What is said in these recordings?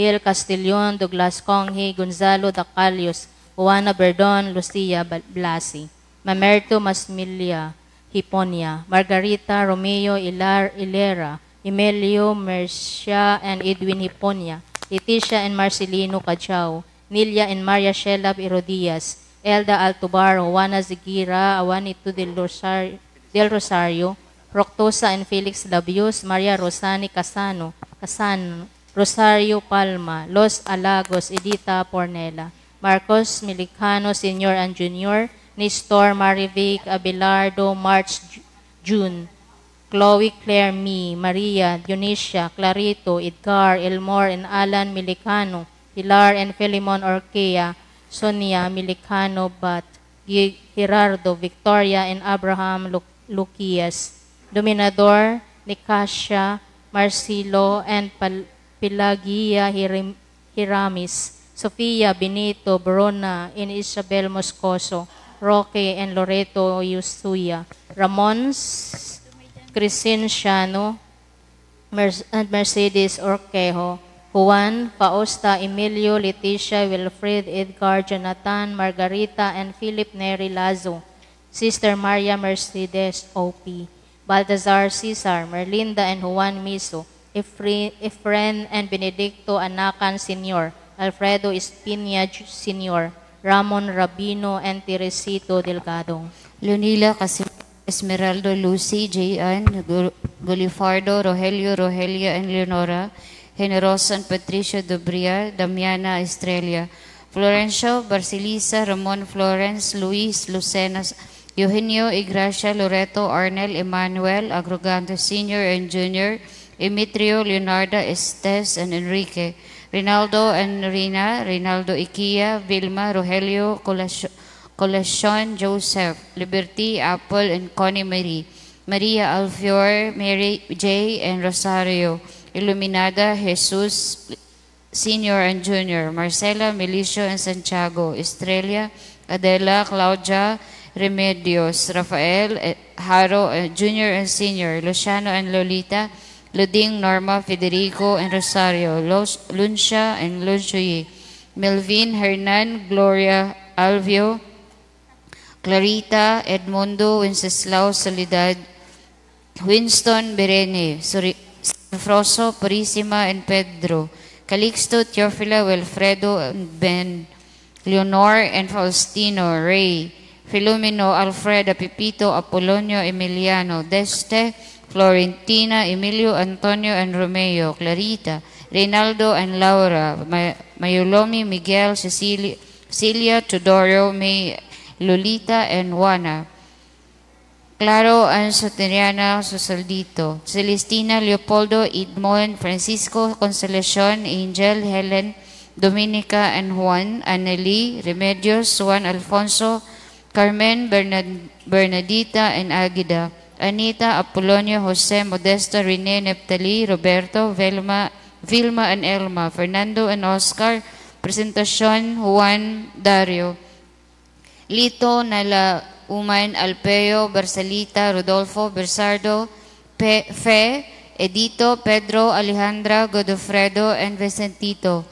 Gil Castillon, Douglas Conghi, Gonzalo Dacalios, Juana Berdon, Lucia Blasi, Mamerto Masmilia, Hiponia, Margarita Romeo Ilera, Emilio Mercia and Edwin Hiponia, Leticia and Marcelino Cachao, Nilia and Maria Shelab Herodias, Elda Altobar, Juana Zigira, Awanito del Rosario, Proctosa and Felix Labios, Maria Rosani Casano, Rosario Palma, Los Alagos, Edita Pornela, Marcos Milicano Sr. and Jr., Nestor Marivic Abelardo, March June, Chloe Claire Me, Maria, Dionisia, Clarito, Edgar, Elmore, and Alan Milicano, Pilar and Philemon Orkea, Sonia Milicano Bat, Gerardo, Victoria, and Abraham Luquias, Dominador, Nicasio, Marcelo, and Pelagia Hiramis, Sofia Benito, Verona, and Isabel Moscoso, Roque and Loreto Yusuya, Ramon Crescenciano, and Mercedes Orquejo, Juan, Fausta, Emilio, Leticia, Wilfred, Edgar, Jonathan, Margarita, and Philip Neri Lazo, Sister Maria Mercedes O.P., Baltazar Cesar, Merlinda and Juan Miso, Efren and Benedicto Anacan Sr., Alfredo Espina Sr., Ramon Rabino, and Teresito Delgado. Leonila Esmeraldo, Lucy, J.N., Golifardo, Rogelio, Rogelia, and Leonora, Generosa and Patricia Dobria, Damiana Estrella, Florencio, Barcelisa, Ramon Florence, Luis, Lucena, Eugenio, Igracia, Loreto, Arnel, Emmanuel, Agrogante Sr. and Jr., Emitrio, Leonardo, Estes, and Enrique, Rinaldo and Rina, Rinaldo Ikia, Vilma, Rogelio, Colacion, Joseph, Liberty, Apple, and Connie Marie, Maria Alfior, Mary J. and Rosario, Iluminada, Jesus, Senior and Junior, Marcela, Milicio, and Santiago, Estrella, Adela, Claudia, Remedios, Rafael, Haro, Junior and Senior, Luciano and Lolita, Luding, Norma, Federico, and Rosario, Luncia and Luncioy, Melvin, Hernan, Gloria, Alvio, Clarita, Edmundo, Wenceslao, Soledad, Winston, Berene, Froso, Purisima, and Pedro, Calixto, Teofila, Wilfredo, and Ben, Leonor, and Faustino, Ray, Filomeno, Alfreda, Pepito, Apolonio, Emiliano, Deste, Florentina, Emilio, Antonio, and Romeo, Clarita, Reynaldo, and Laura, Mayolomi, Miguel, Cecilia, Teodoro, May, Lolita, and Juana, Claro, and Soteriana, Susaldito, Celestina, Leopoldo, Edmond, Francisco, Consolacion, Angel, Helen, Dominica, and Juan, Anneli, Remedios, Juan Alfonso, Carmen, Bernadita, and Agida, Anita, Apolonio, Jose, Modesto, Rene, Neptali, Roberto, Vilma, and Elma, Fernando and Oscar, Presentacion, Juan, Dario, Lito, Nala, Uman, Alpeo, Barcelita, Rodolfo, Bersardo, Fe, Edito, Pedro, Alejandra, Godofredo, and Vicentito,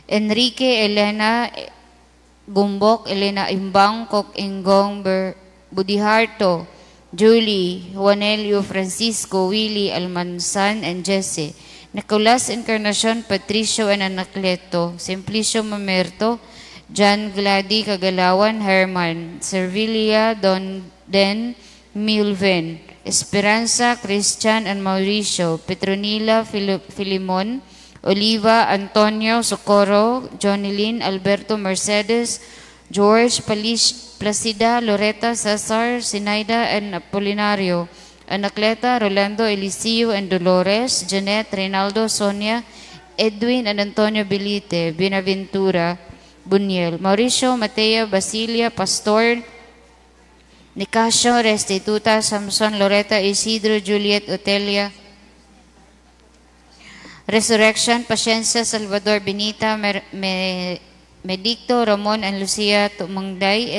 Enrique, Elena, Gumbok, Elena Imbang, Kok Ingong, Budiharto, Julie, Juanelio, Francisco, Willie, Almansan, and Jesse, Nicolas Encarnacion, Patricio, and Anacleto, Simplicio Mamerto, John Glady, Kagalawan, Herman, Servilia, Den, Milven, Esperanza, Christian, and Mauricio, Petronila, Filimon, Oliva, Antonio, Socorro, Jonilyn, Alberto, Mercedes, George, Placida, Loretta, Cesar, Sinaida, and Apolinario, Anacleta, Rolando, Eliseo, and Dolores, Janet, Reynaldo, Sonia, Edwin, and Antonio Belite, Binaventura, Bunyel, Mauricio, Mateo, Basilia, Pastor, Nicasio, Restituta, Samson, Loretta, Isidro, Juliet, Otelia, Resurrection, Paciencia, Salvador, Benita, Medicto, Ramon, and Lucia Tumangday,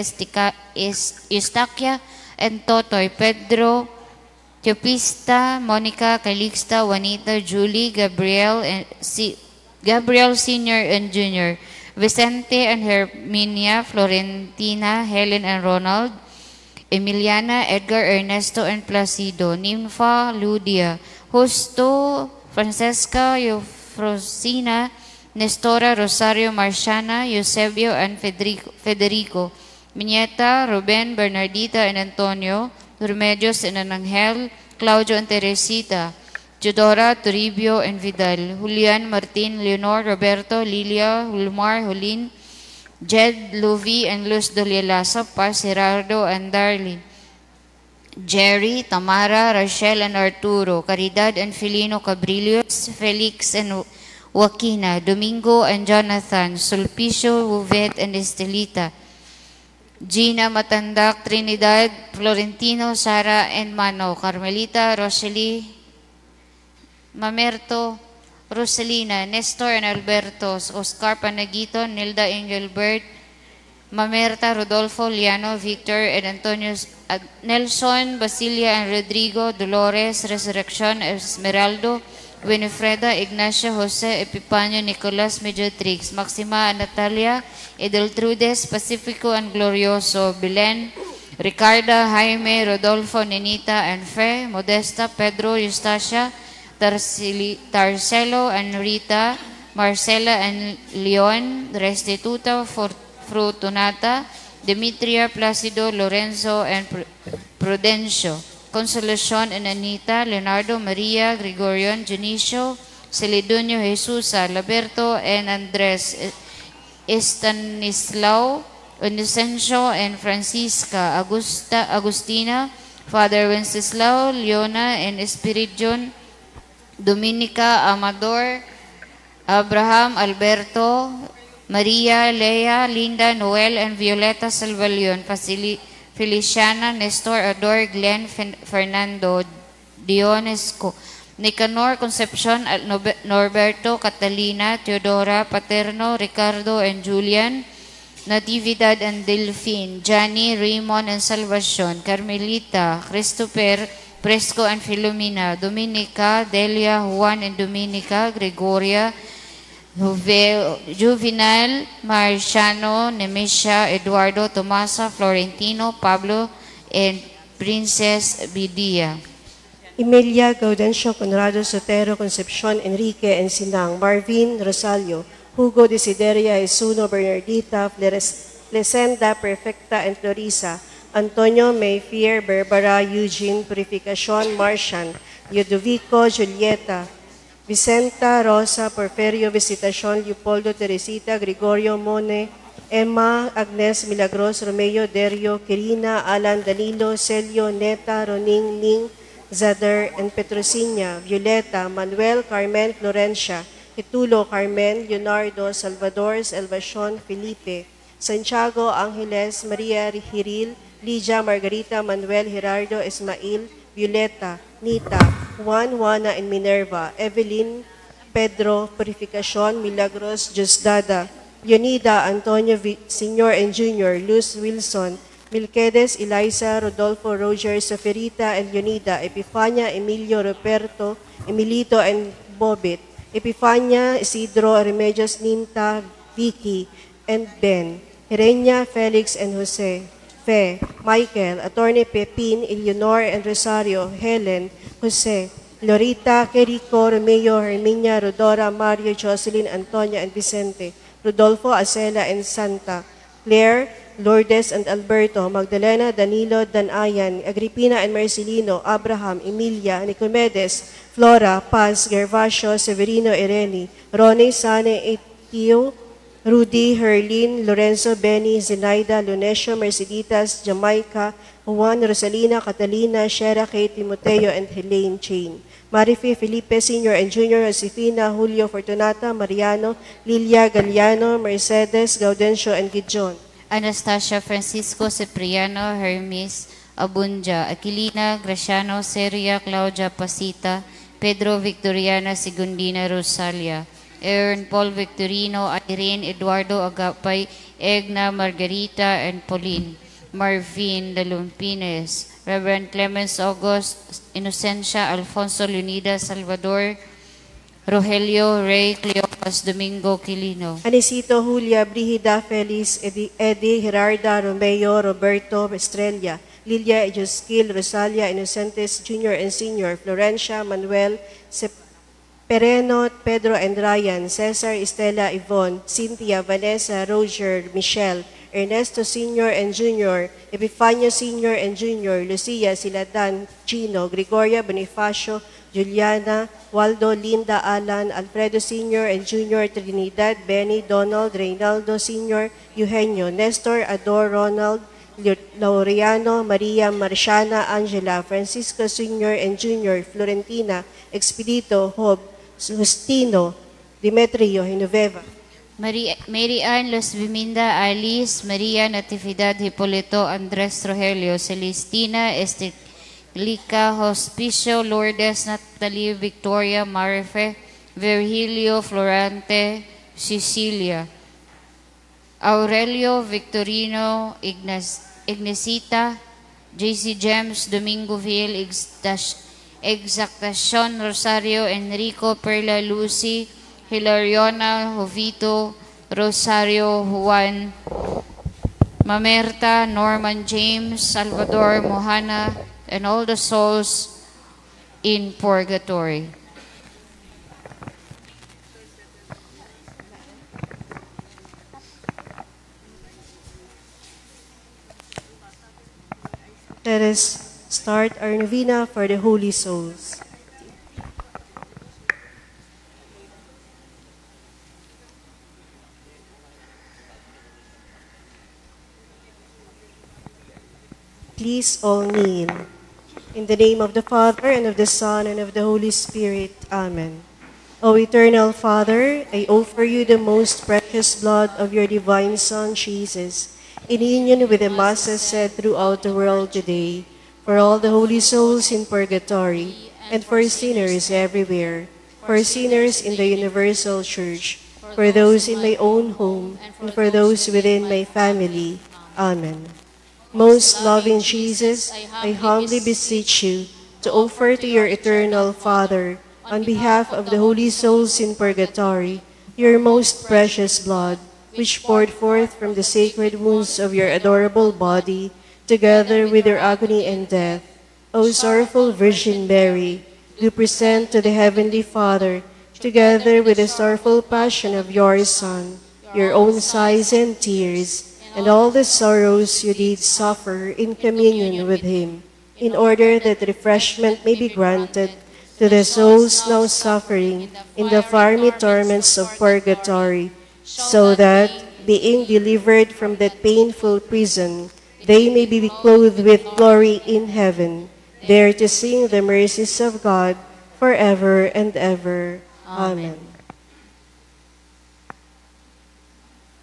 Eustaquia, and Totoy, Pedro, Teopista, Monica, Calixta, Juanita, Julie, Gabriel, and Gabriel Sr. and Jr., Vicente and Herminia, Florentina, Helen and Ronald, Emiliana, Edgar, Ernesto, and Placido, Nympha, Ludia, Justo, Francesca, Eufrosina, Nestora, Rosario, Marciana, Eusebio, and Federico, Miñeta, Ruben, Bernardita, and Antonio, Remedios and Anangel, Claudio and Teresita, Jodora, Toribio, and Vidal, Julian, Martin, Leonor, Roberto, Lilia, Hulmar, Julin, Jed, Luvi, and Luz Dolielasa, Paz, Gerardo, and Darlene, Jerry, Tamara, Rachel, and Arturo, Caridad and Filino Cabrillos, Felix and Joaquina, Domingo and Jonathan, Sulpicio, Wuvet, and Estelita, Gina, Matandak, Trinidad, Florentino, Sara, and Mano, Carmelita, Rosalie, Mamerto, Rosalina, Nestor and Alberto, Oscar Panagito, Nilda Engelbert, Mamerta, Rodolfo, Liano, Victor, and Antonio, Nelson, Basilia, and Rodrigo, Dolores, Resurrection, Esmeraldo, Winifreda, Ignacio, Jose, Epipanio, Nicolas, Mediotrix, Maxima, Natalia, Edeltrudes, Pacifico, and Glorioso, Belen, Ricarda, Jaime, Rodolfo, Nenita, and Fe, Modesta, Pedro, Eustacia, Tarcelo, and Rita, Marcela, and Leon, Restituta, Fortunata, Demetria, Placido, Lorenzo, and Prudencio, Consolacion and Anita, Leonardo, Maria, Gregorion, Junicio, Celedonio, Jesus, Alberto, and Andres, Estanislao, Inocencio, and Francisca, Agustina, Father Wenceslao, Leona, and Espiridion, Dominica, Amador, Abraham, Alberto, Maria, Lea, Linda, Noel, and Violeta Salvalion, Feliciana, Nestor, Ador, Glenn, Fernando, Dionisco, Nicanor, Concepcion, Norberto, Catalina, Teodora, Paterno, Ricardo, and Julian, Natividad and Delphine, Johnny, Raymond, and Salvacion, Carmelita, Christopher, Presco, and Filomena, Dominica, Delia, Juan, and Dominica, Gregoria, Juvenal, Marciano, Nemesha, Eduardo, Tomasa, Florentino, Pablo, and Princess Bidia. Emilia, Gaudencio, Conrado, Sotero, Concepcion, Enrique, and Sinang, Marvin, Rosalio, Hugo, Desideria, Esuno, Bernardita, Flesenda, Perfecta, and Florisa, Antonio, Mayfair, Barbara, Eugene, Purificacion, Marcian, Ludovico, Julieta, Vicenta, Rosa, Porferio, Visitacion, Leopoldo, Teresita, Gregorio, Mone, Emma, Agnes, Milagros, Romeo, Derio, Kirina, Alan, Danilo, Celio, Neta, Roning, Ling, Zadar, and Petrosinia, Violeta, Manuel, Carmen, Florencia, Itulo, Carmen, Leonardo, Salvador, Elvacion, Felipe, Santiago, Angeles, Maria, Hiril, Lydia, Margarita, Manuel, Gerardo, Ismail, Violeta, Nita, Juan, Juana, and Minerva, Evelyn, Pedro, Purificacion, Milagros, Diosdada, Leonida, Antonio, Sr. and Jr., Luz Wilson, Milquedes, Eliza, Rodolfo, Roger, Soferita, and Leonida, Epifania, Emilio, Roberto, Emilito, and Bobit, Epifania, Isidro, Remedios, Ninta, Vicky, and Ben, Herenia, Felix, and Jose, Fe, Michael, Attorney Pepin, Eleanor, and Rosario, Helen, Jose, Lorita, Querico, Romeo, Herminia, Rodora, Mario, Jocelyn, Antonia, and Vicente, Rodolfo, Acela, and Santa, Claire, Lourdes, and Alberto, Magdalena, Danilo, Danayan, Agripina, and Marcelino, Abraham, Emilia, Nicomedes, Flora, Paz, Gervasio, Severino, Irene, Ronnie, Sane, Etio, Rudy, Herlin, Lorenzo, Benny, Zenaida, Lunesio, Merceditas, Jamaica, Juan, Rosalina, Catalina, Shera, Kate, Timoteo, and Helene Chain. Marife, Felipe, Sr. and Jr., Josefina, Julio, Fortunata, Mariano, Lilia, Galliano, Mercedes, Gaudencio, and Gideon. Anastasia, Francisco, Cipriano, Hermes, Abunja, Aquilina, Graciano, Seria, Claudia, Pasita, Pedro, Victoriana, Segundina, Rosalia, Aaron, Paul, Victorino, Irene, Eduardo, Agapay, Egna, Margarita, and Pauline, Marvin, Dalumpines, Reverend Clemens August, Innocencia, Alfonso, Leonida, Salvador, Rogelio Ray Cleopas Domingo Quilino, Anisito Julia Brigida Feliz Eddie Gerarda Romeo Roberto Estrella, Lilia Ejosquil Rosalia Innocentes Jr. and Sr., Florencia Manuel Pereno, Pedro and Ryan, Cesar Estela Yvonne, Cynthia Vanessa Roger Michelle, Ernesto Sr. and Jr., Epifanio Sr. and Jr., Lucia Siladan Gino, Gregoria Bonifacio, Juliana, Waldo, Linda, Alan, Alfredo Sr. and Jr., Trinidad, Benny, Donald, Reynaldo Sr., Eugenio, Nestor, Ador, Ronald, Laureano, Maria, Marciana, Angela, Francisco Sr. and Jr., Florentina, Expedito, Job, Justino, Demetrio, Genoveva. Mary Ann Los Biminda Alice, Maria Natividad Hipolito, Andres Rogelio, Celestina Estelica Hospicio, Lourdes Natalie Victoria Marife, Virgilio Florante Cecilia, Aurelio Victorino Ignesita, JC James Domingoville, Exactacion Rosario Enrico Perla Lucy, Hilariona Jovito Rosario Juan, Mamerta Norman James Salvador Mohana, and all the souls in purgatory. Let us start our novena for the holy souls. Please all kneel. In the name of the Father, and of the Son, and of the Holy Spirit. Amen. O eternal Father, I offer you the most precious blood of your divine Son, Jesus, in union with the masses said throughout the world today, for all the holy souls in purgatory, and for sinners everywhere, for sinners in the universal church, for those in my own home, and for those within my family. Amen. Most loving Jesus, I humbly beseech you to offer to your eternal Father, on behalf of the holy souls in purgatory, your most precious blood, which poured forth from the sacred wounds of your adorable body, together with your agony and death. O sorrowful Virgin Mary, do present to the Heavenly Father, together with the sorrowful passion of your Son, your own sighs and tears, and all the sorrows you did suffer in communion with him, in order that refreshment may be granted to the souls now suffering in the fiery torments of purgatory, so that, being delivered from that painful prison, they may be clothed with glory in heaven, there to sing the mercies of God forever and ever. Amen.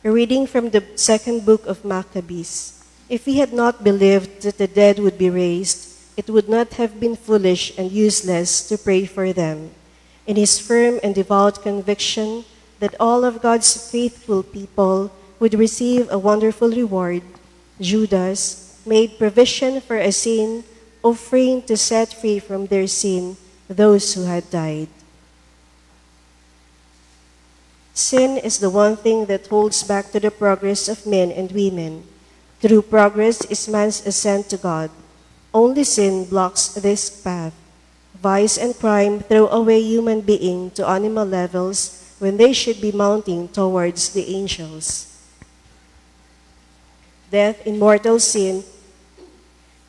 A reading from the second book of Maccabees. If we had not believed that the dead would be raised, it would not have been foolish and useless to pray for them. In his firm and devout conviction that all of God's faithful people would receive a wonderful reward, Judas made provision for a sin offering to set free from their sin those who had died. Sin is the one thing that holds back to the progress of men and women. True progress is man's ascent to God. Only sin blocks this path. Vice and crime throw away human being to animal levels when they should be mounting towards the angels. Death in mortal sin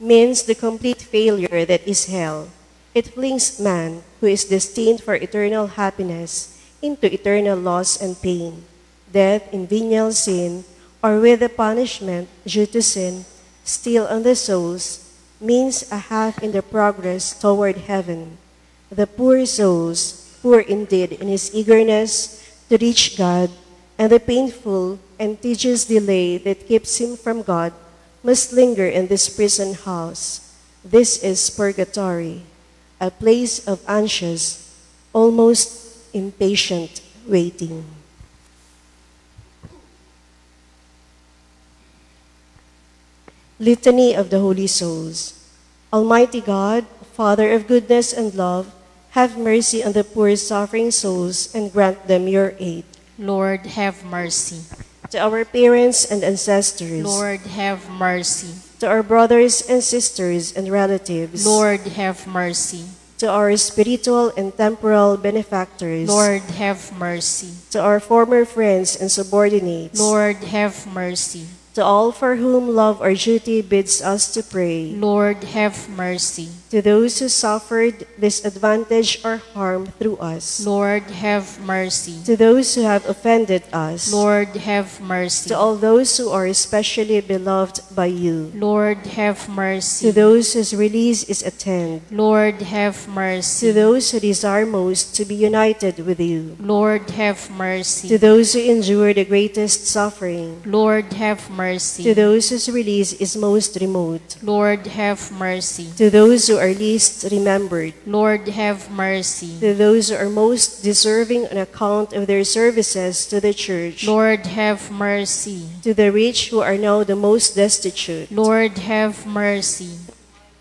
means the complete failure that is hell. It flings man, who is destined for eternal happiness, into eternal loss and pain. Death in venial sin, or with the punishment due to sin still on the souls, means a half in the progress toward heaven. The poor souls, poor indeed in his eagerness to reach God, and the painful and tedious delay that keeps him from God, must linger in this prison house. This is purgatory, a place of anxious, almost impatient waiting. Litany of the Holy Souls. Almighty God, Father of goodness and love, Have mercy on the poor suffering souls and grant them your aid. Lord, have mercy. To our parents and ancestors, Lord, have mercy. to our brothers and sisters and relatives, Lord, have mercy. to our spiritual and temporal benefactors, Lord, have mercy. to our former friends and subordinates, Lord, have mercy. to all for whom love or duty bids us to pray, Lord, have mercy. to those who suffered disadvantage or harm through us, Lord, have mercy. to those who have offended us, Lord, have mercy. to all those who are especially beloved by you, Lord, have to mercy. those whose release is at hand, Lord, have to mercy. those who desire most to be united with you, Lord, have to mercy. those who endure the greatest suffering, Lord, have to mercy. those whose release is most remote, Lord, have mercy. to those who are least remembered, Lord, have mercy. to those who are most deserving on account of their services to the church, Lord, have mercy. to the rich who are now the most destitute, Lord, have mercy.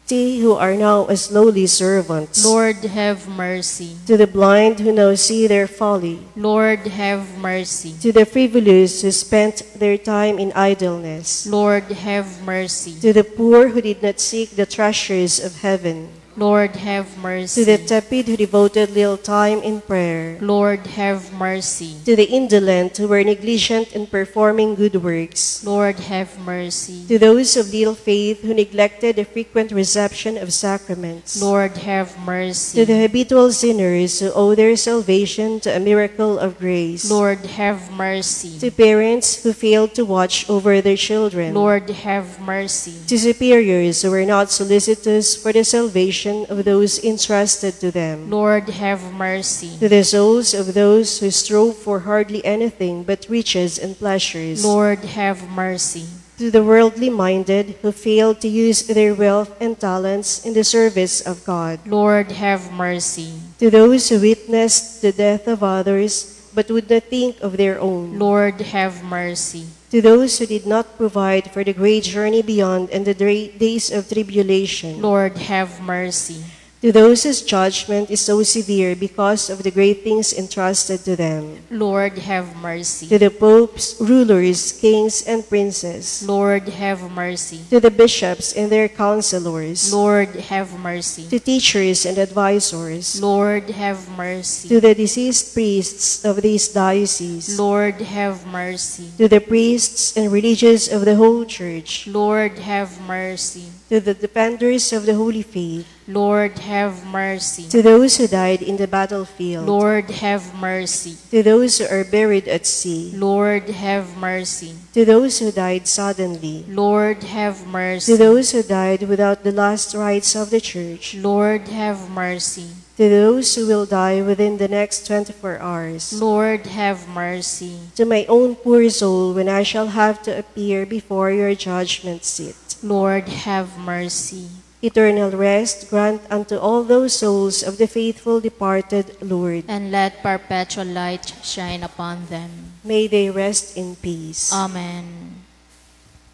to who are now as lowly servants, Lord, have mercy. to the blind who now see their folly, Lord, have mercy. to the frivolous who spent their time in idleness, Lord, have mercy. to the poor who did not seek the treasures of heaven, Lord, have to mercy. the tepid who devoted little time in prayer, Lord, have mercy. to the indolent who were negligent in performing good works, Lord, have mercy. to those of little faith who neglected the frequent reception of sacraments, Lord, have to mercy. the habitual sinners who owe their salvation to a miracle of grace, Lord, have mercy. to parents who failed to watch over their children, Lord, have mercy. to superiors who were not solicitous for the salvation of those entrusted to them, Lord, have mercy. to the souls of those who strove for hardly anything but riches and pleasures, Lord, have mercy. to the worldly minded who failed to use their wealth and talents in the service of God, Lord, have mercy. to those who witnessed the death of others but would not think of their own, Lord, have mercy. to those who did not provide for the great journey beyond and the days of tribulation, Lord, have mercy. to those whose judgment is so severe because of the great things entrusted to them, Lord, have mercy. to the popes, rulers, kings, and princes, Lord, have mercy. to the bishops and their counselors, Lord, have mercy. to teachers and advisors, Lord, have mercy. to the deceased priests of these dioceses, Lord, have mercy. to the priests and religious of the whole church, Lord, have mercy. to the defenders of the holy faith, Lord, have mercy. to those who died in the battlefield, Lord, have mercy. to those who are buried at sea, Lord, have mercy. to those who died suddenly, Lord, have to mercy. those who died without the last rites of the church, Lord, have mercy. to those who will die within the next 24 hours, Lord, have mercy. to my own poor soul when I shall have to appear before your judgment seat. Lord, have mercy. Eternal rest grant unto all those souls of the faithful departed, Lord. And let perpetual light shine upon them. May they rest in peace. Amen.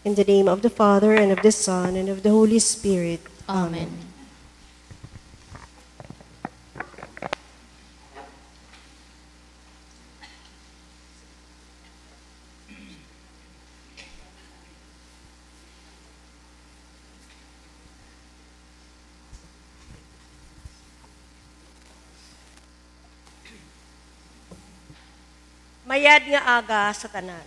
In the name of the Father, and of the Son, and of the Holy Spirit. Amen. Mayad nga aga sa tanan.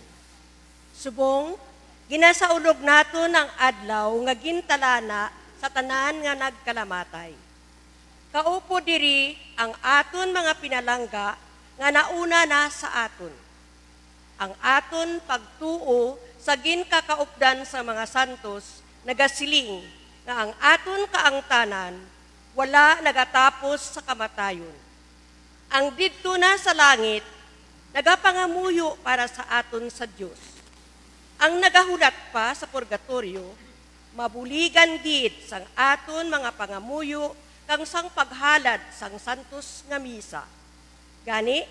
Subong, ginasaulog nato ng adlaw nga gintalana sa tanan nga nagkalamatay. Kaupo diri ang aton mga pinalangga nga nauna na sa aton. Ang aton pagtuo sa ginkakaupdan sa mga santos nagasiling nga ang aton kaangtanan wala nagatapos sa kamatayon. Ang didto na sa langit nagapangamuyo para sa aton sa Dios. Ang nagahulat pa sa purgatorio, mabuligan gid sang aton mga pangamuyo kang sang paghalad sang santos nga misa. Gani,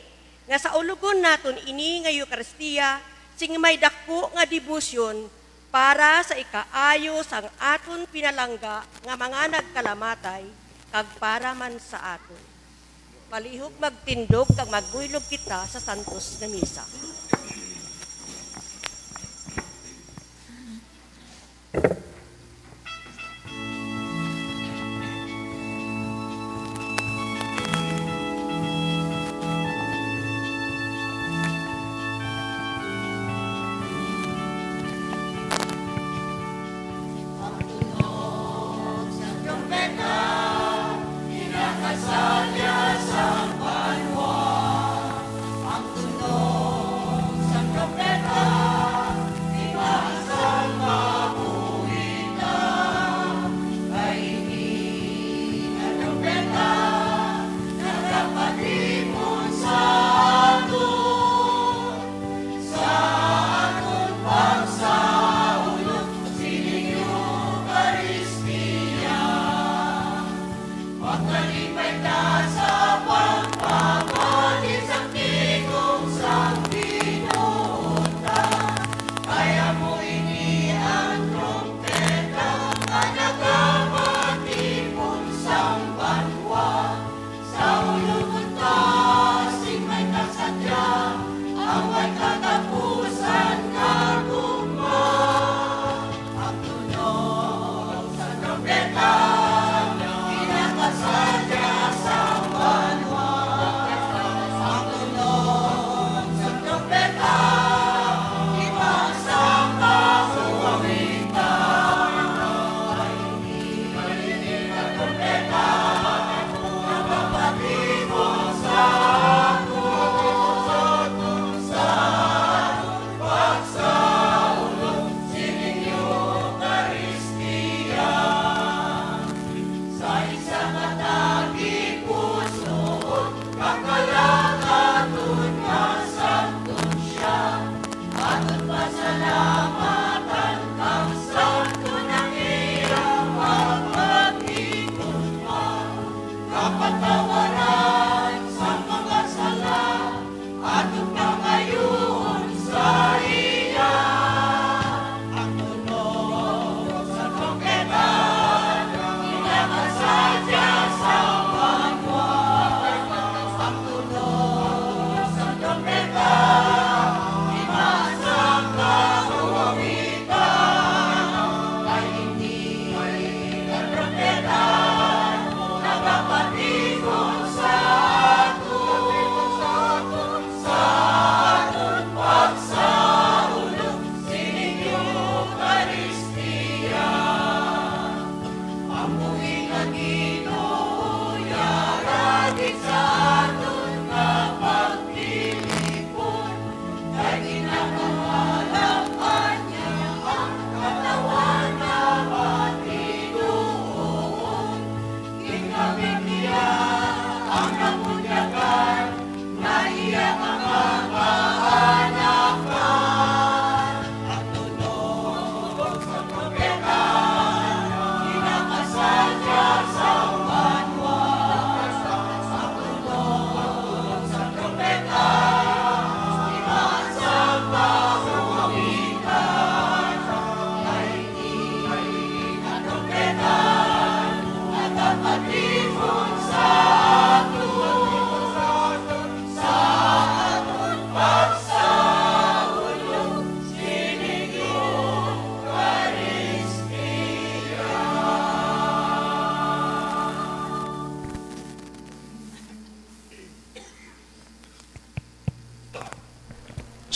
nga sa ulugon naton ini nga Eucharistia, sing may dako nga debosyon para sa ikaayo sang aton pinalangga nga mga nagkalamatay, kag para man sa aton. Palihog magtindog kag magbuylog kita sa santos nga misa.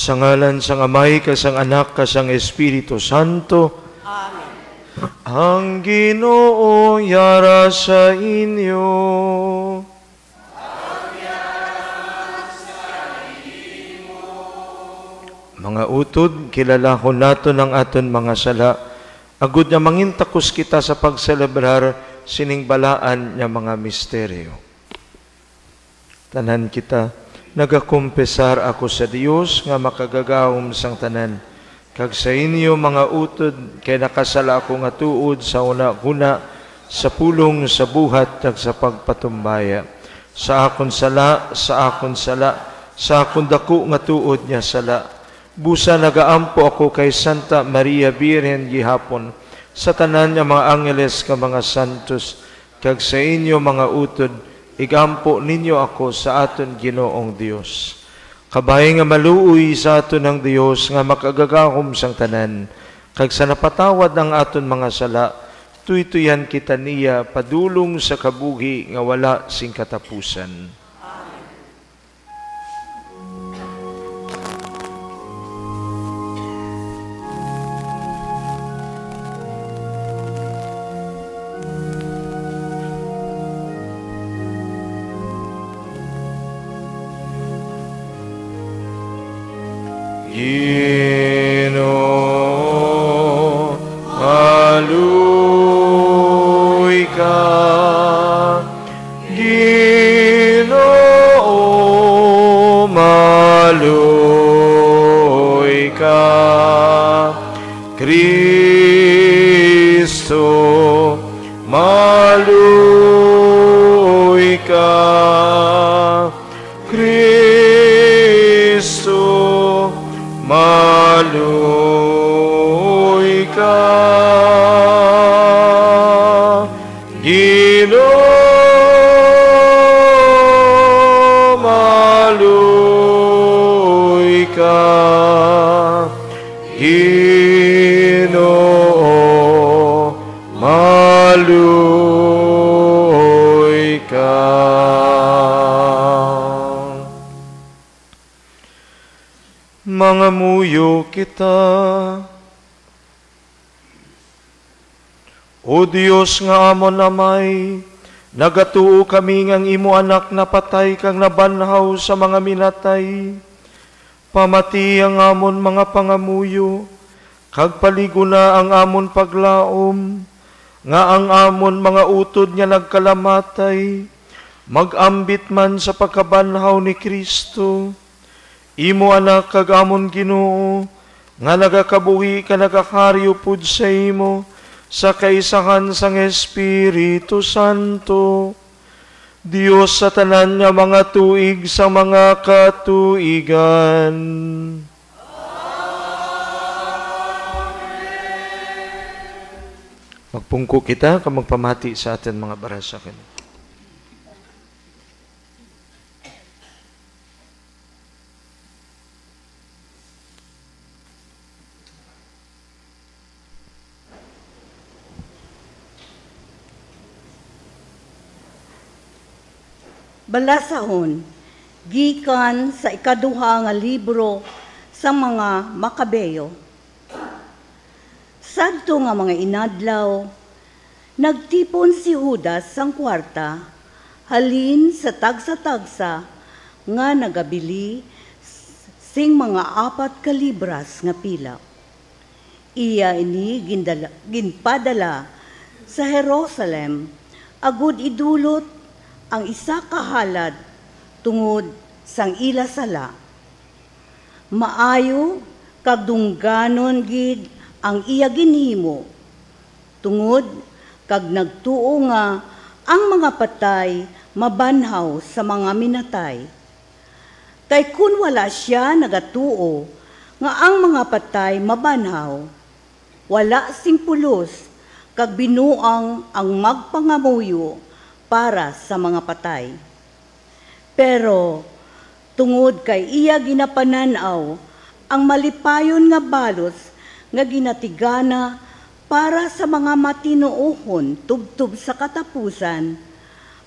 Sa ngalan sang Amay, kasang Anak, kasang Espiritu Santo. Amen. Ang Ginoo yara sa inyo. Mga utod, kilalahon nato ng aton mga sala. Agud na mangintakos kita sa pagselebrar sining balaan niya mga misteryo. Tanan kita, nagakumpesar ako sa Dios nga makagagawom sang tanan. Kag sa inyo mga utod, kay nakasala ako nga tuod sa una-una, sa pulong, sa buhat, kag sa pagpatumbaya. Sa akon sala, sa akon sala, sa akon dako nga tuod niya sala. Busa nagaampo ako kay Santa Maria Birhen gihapon, sa tanan niya mga angeles ka mga santos, kag sa inyo mga utod, igampo ninyo ako sa aton Ginoong Dios. Kabay nga maluoy sa aton ng Dios nga makagagahom sang tanan, kag sa napatawad ang aton mga sala, tuytuyan kita niya padulong sa kabuhi nga wala sing katapusan. Ginoo, maluoy ka. Ginoo, maluoy ka. Kristo, maluoy ka. Kristo, maluoy ka. Ginoo, maluoy ka. Ginoo, maluoy ka. Mga muyo kita. O Dios nga amon amay, nagatuo kami ngang imo anak na patay kang nabanhaw sa mga minatay. Pamati ang amon mga pangamuyo, kag paligo na ang amon paglaom, nga ang amon mga utod nga nagkalamatay, magambit man sa pagkabanhaw ni Kristo. Imo anak kag amon Ginoo, nga nagakabuhi ka nagakaryo pud sa imo, sa kaisahan sang Espiritu Santo, Dios sa tanan nga mga tuig sa mga katuigan. Magpungko kita kag magpamati sa atin mga barasaken. Balasahon, gikan sa ikaduha nga libro sa mga Makabeyo. Sadto nga mga inadlaw, nagtipon si Judas sang kwarta, halin sa tagsa-tagsa nga nagabili sing mga 4 kalibras nga pilak. Iya ini ginpadala sa Jerusalem, agud idulot ang isa kahalad tungod sang ila sala. Maayo kag dungganon gid ang iya ginhimo, tungod kag nagtuo nga ang mga patay mabanhaw sa mga minatay. Kay kun wala siya nagatuo nga ang mga patay mabanhaw, wala sing pulos kag binuang ang magpangamuyo para sa mga patay. Pero tungod kay iya ginapananaw ang malipayon nga balos nga ginatigana para sa mga matinuohon tubtub sa katapusan,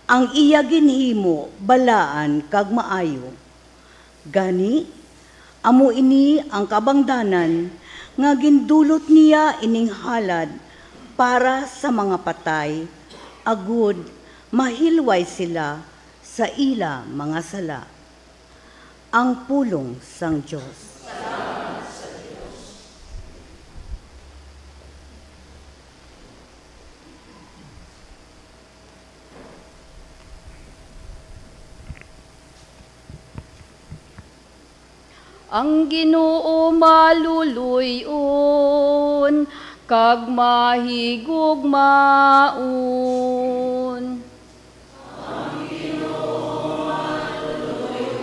ang iya ginhimo balaan kag maayo. Gani, amo ini ang kabangdanan nga gindulot niya ining halad para sa mga patay, agud mahilway sila sa ila mga sala. Ang pulong sang Diyos. Ang Ginoo maluluyon, kag mahigugmaon. Ang Ginoo maluluyon,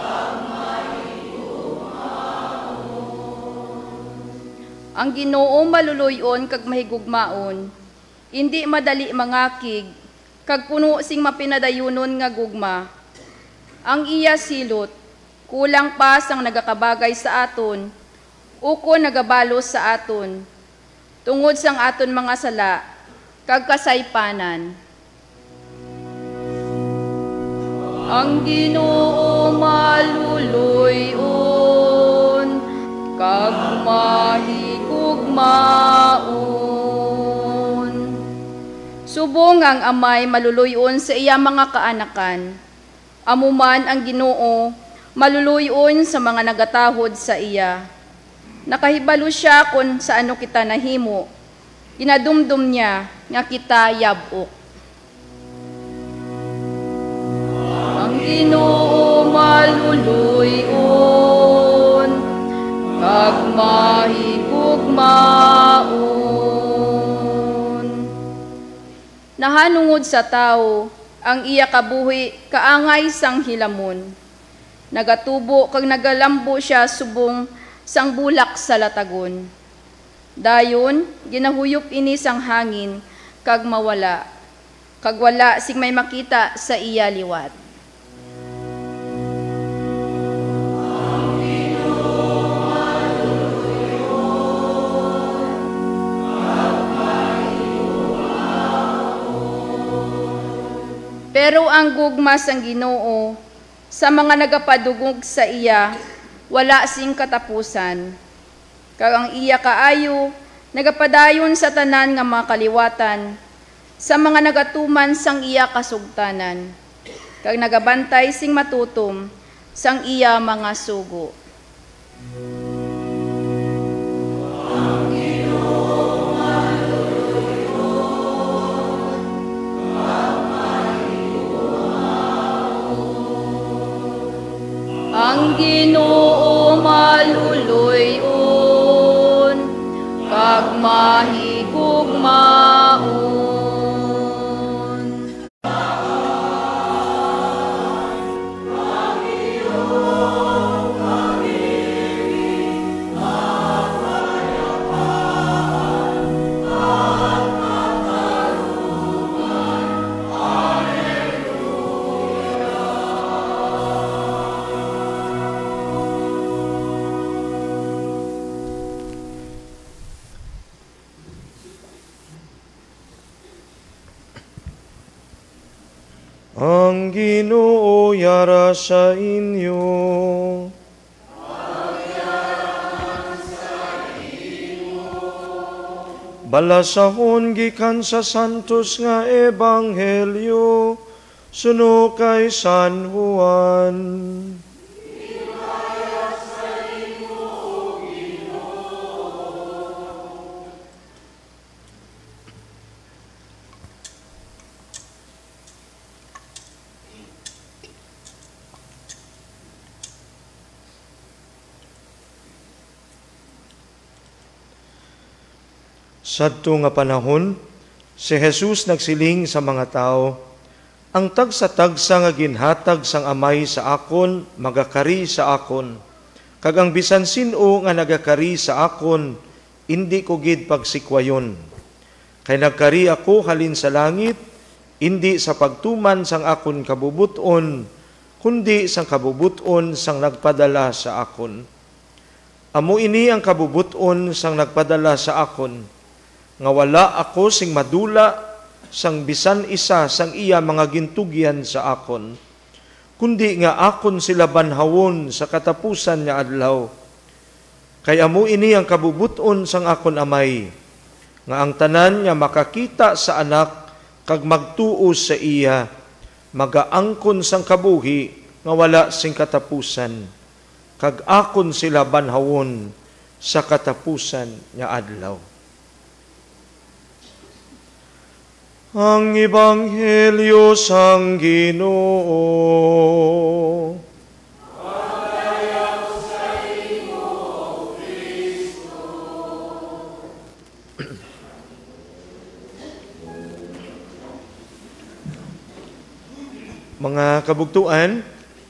kag mahigugmaon. Ang Ginoo maluluyon kag mahigugmaon, hindi madali mangakig, kag puno sing mapinadayunon nga gugma. Ang iya silot, kulang pa sang nagakabagay sa aton, uko nagabalos sa aton, tungod sang aton mga sala, kag kasaypanan. Ang Ginoo maluluyon, kag mahigugmaon. Subong ang amay maluluyon sa iya mga kaanakan. Amuman ang Ginoo maluluyon sa mga nagatahod sa iya. Nakahibalo siya kung sa ano kita nahimo. Ginadumdum niya nga kita yabok. Ang Ginoo maluluyon, kag mahigugmaon. Nahanungod sa tao, ang iya kabuhi kaangay sang hilamon. Nagatubo kag nagalambo siya subong sang bulak sa latagon. Dayon, ginahuyop ini sang hangin, kag mawala. Kag wala sing may makita sa iya liwat. Pero ang gugma sang Ginoo sa mga nagapadugog sa iya, wala sing katapusan. Kag ang iya kaayo, nagapadayon sa tanan nga mga kaliwatan, sa mga nagatuman sang iya kasugtanan, kag nagabantay sing matutom sang iya mga sugo. Ang Ginoo maluluyon, kag mahigugmaon. Ang Ginoo yara sa inyo. Balasahon gikan sa santos nga ebanghelyo suno kay San Juan. Sadto nga panahon, si Jesus nagsiling sa mga tao, ang tagsa-tagsa nga ginhatag sang amay sa akon, magakari sa akon. Kag ang bisan sino nga nagakari sa akon, hindi ko gid pagsikwayon. Kay nagkari ako halin sa langit, hindi sa pagtuman sang akon kabubuton, kundi sang kabubuton sang nagpadala sa akon. Amo ini ang kabubuton sang nagpadala sa akon, nga wala ako sing madula sang bisan isa sang iya mga gintugyan sa akon, kundi nga akon sila banhawon sa katapusan nga adlaw. Kay amo ini ang kabubuton sang akon amay, nga ang tanan nga makakita sa anak kag magtuo sa iya, magaangkon sang kabuhi nga wala sing katapusan, kag akon sila banhawon sa katapusan nga adlaw. Ang Ebanghelyo sang Ginoo. Pagayam sa imo, Kristo. Mga kabugtuan,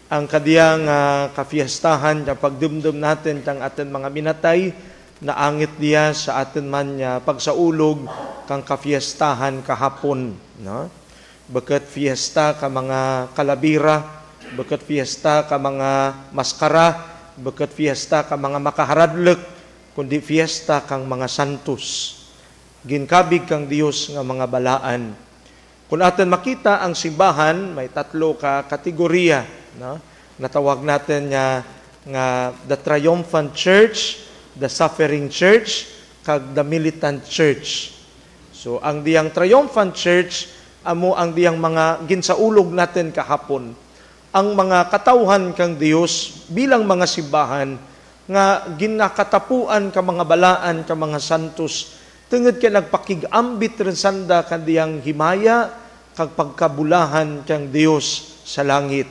ang kadiyang kafiestahan na pagdumdum natin tang atin mga minatay, naangit diya sa atin man niya pagsaulog kang kafiestahan kahapon. No? Bekat fiesta ka mga kalabira, bekat fiesta ka mga maskara, bekat fiesta ka mga makaharadlek, kundi fiesta kang mga santos. Ginkabig kang Dios nga mga balaan. Kung atin makita ang simbahan, may 3 ka kategorya, no? Natawag natin nga the triumphant church, the suffering church, kag the militant church. So ang diyang triumphant church, amo ang diyang mga ginsaulog natin kahapon. Ang mga katawhan kang Dios bilang mga simbahan nga ginakatapuan ka mga balaan ka mga santos, tungod kay nagpakigambit rin sanda kandiyang himaya kag pagkabulahan kang Dios sa langit.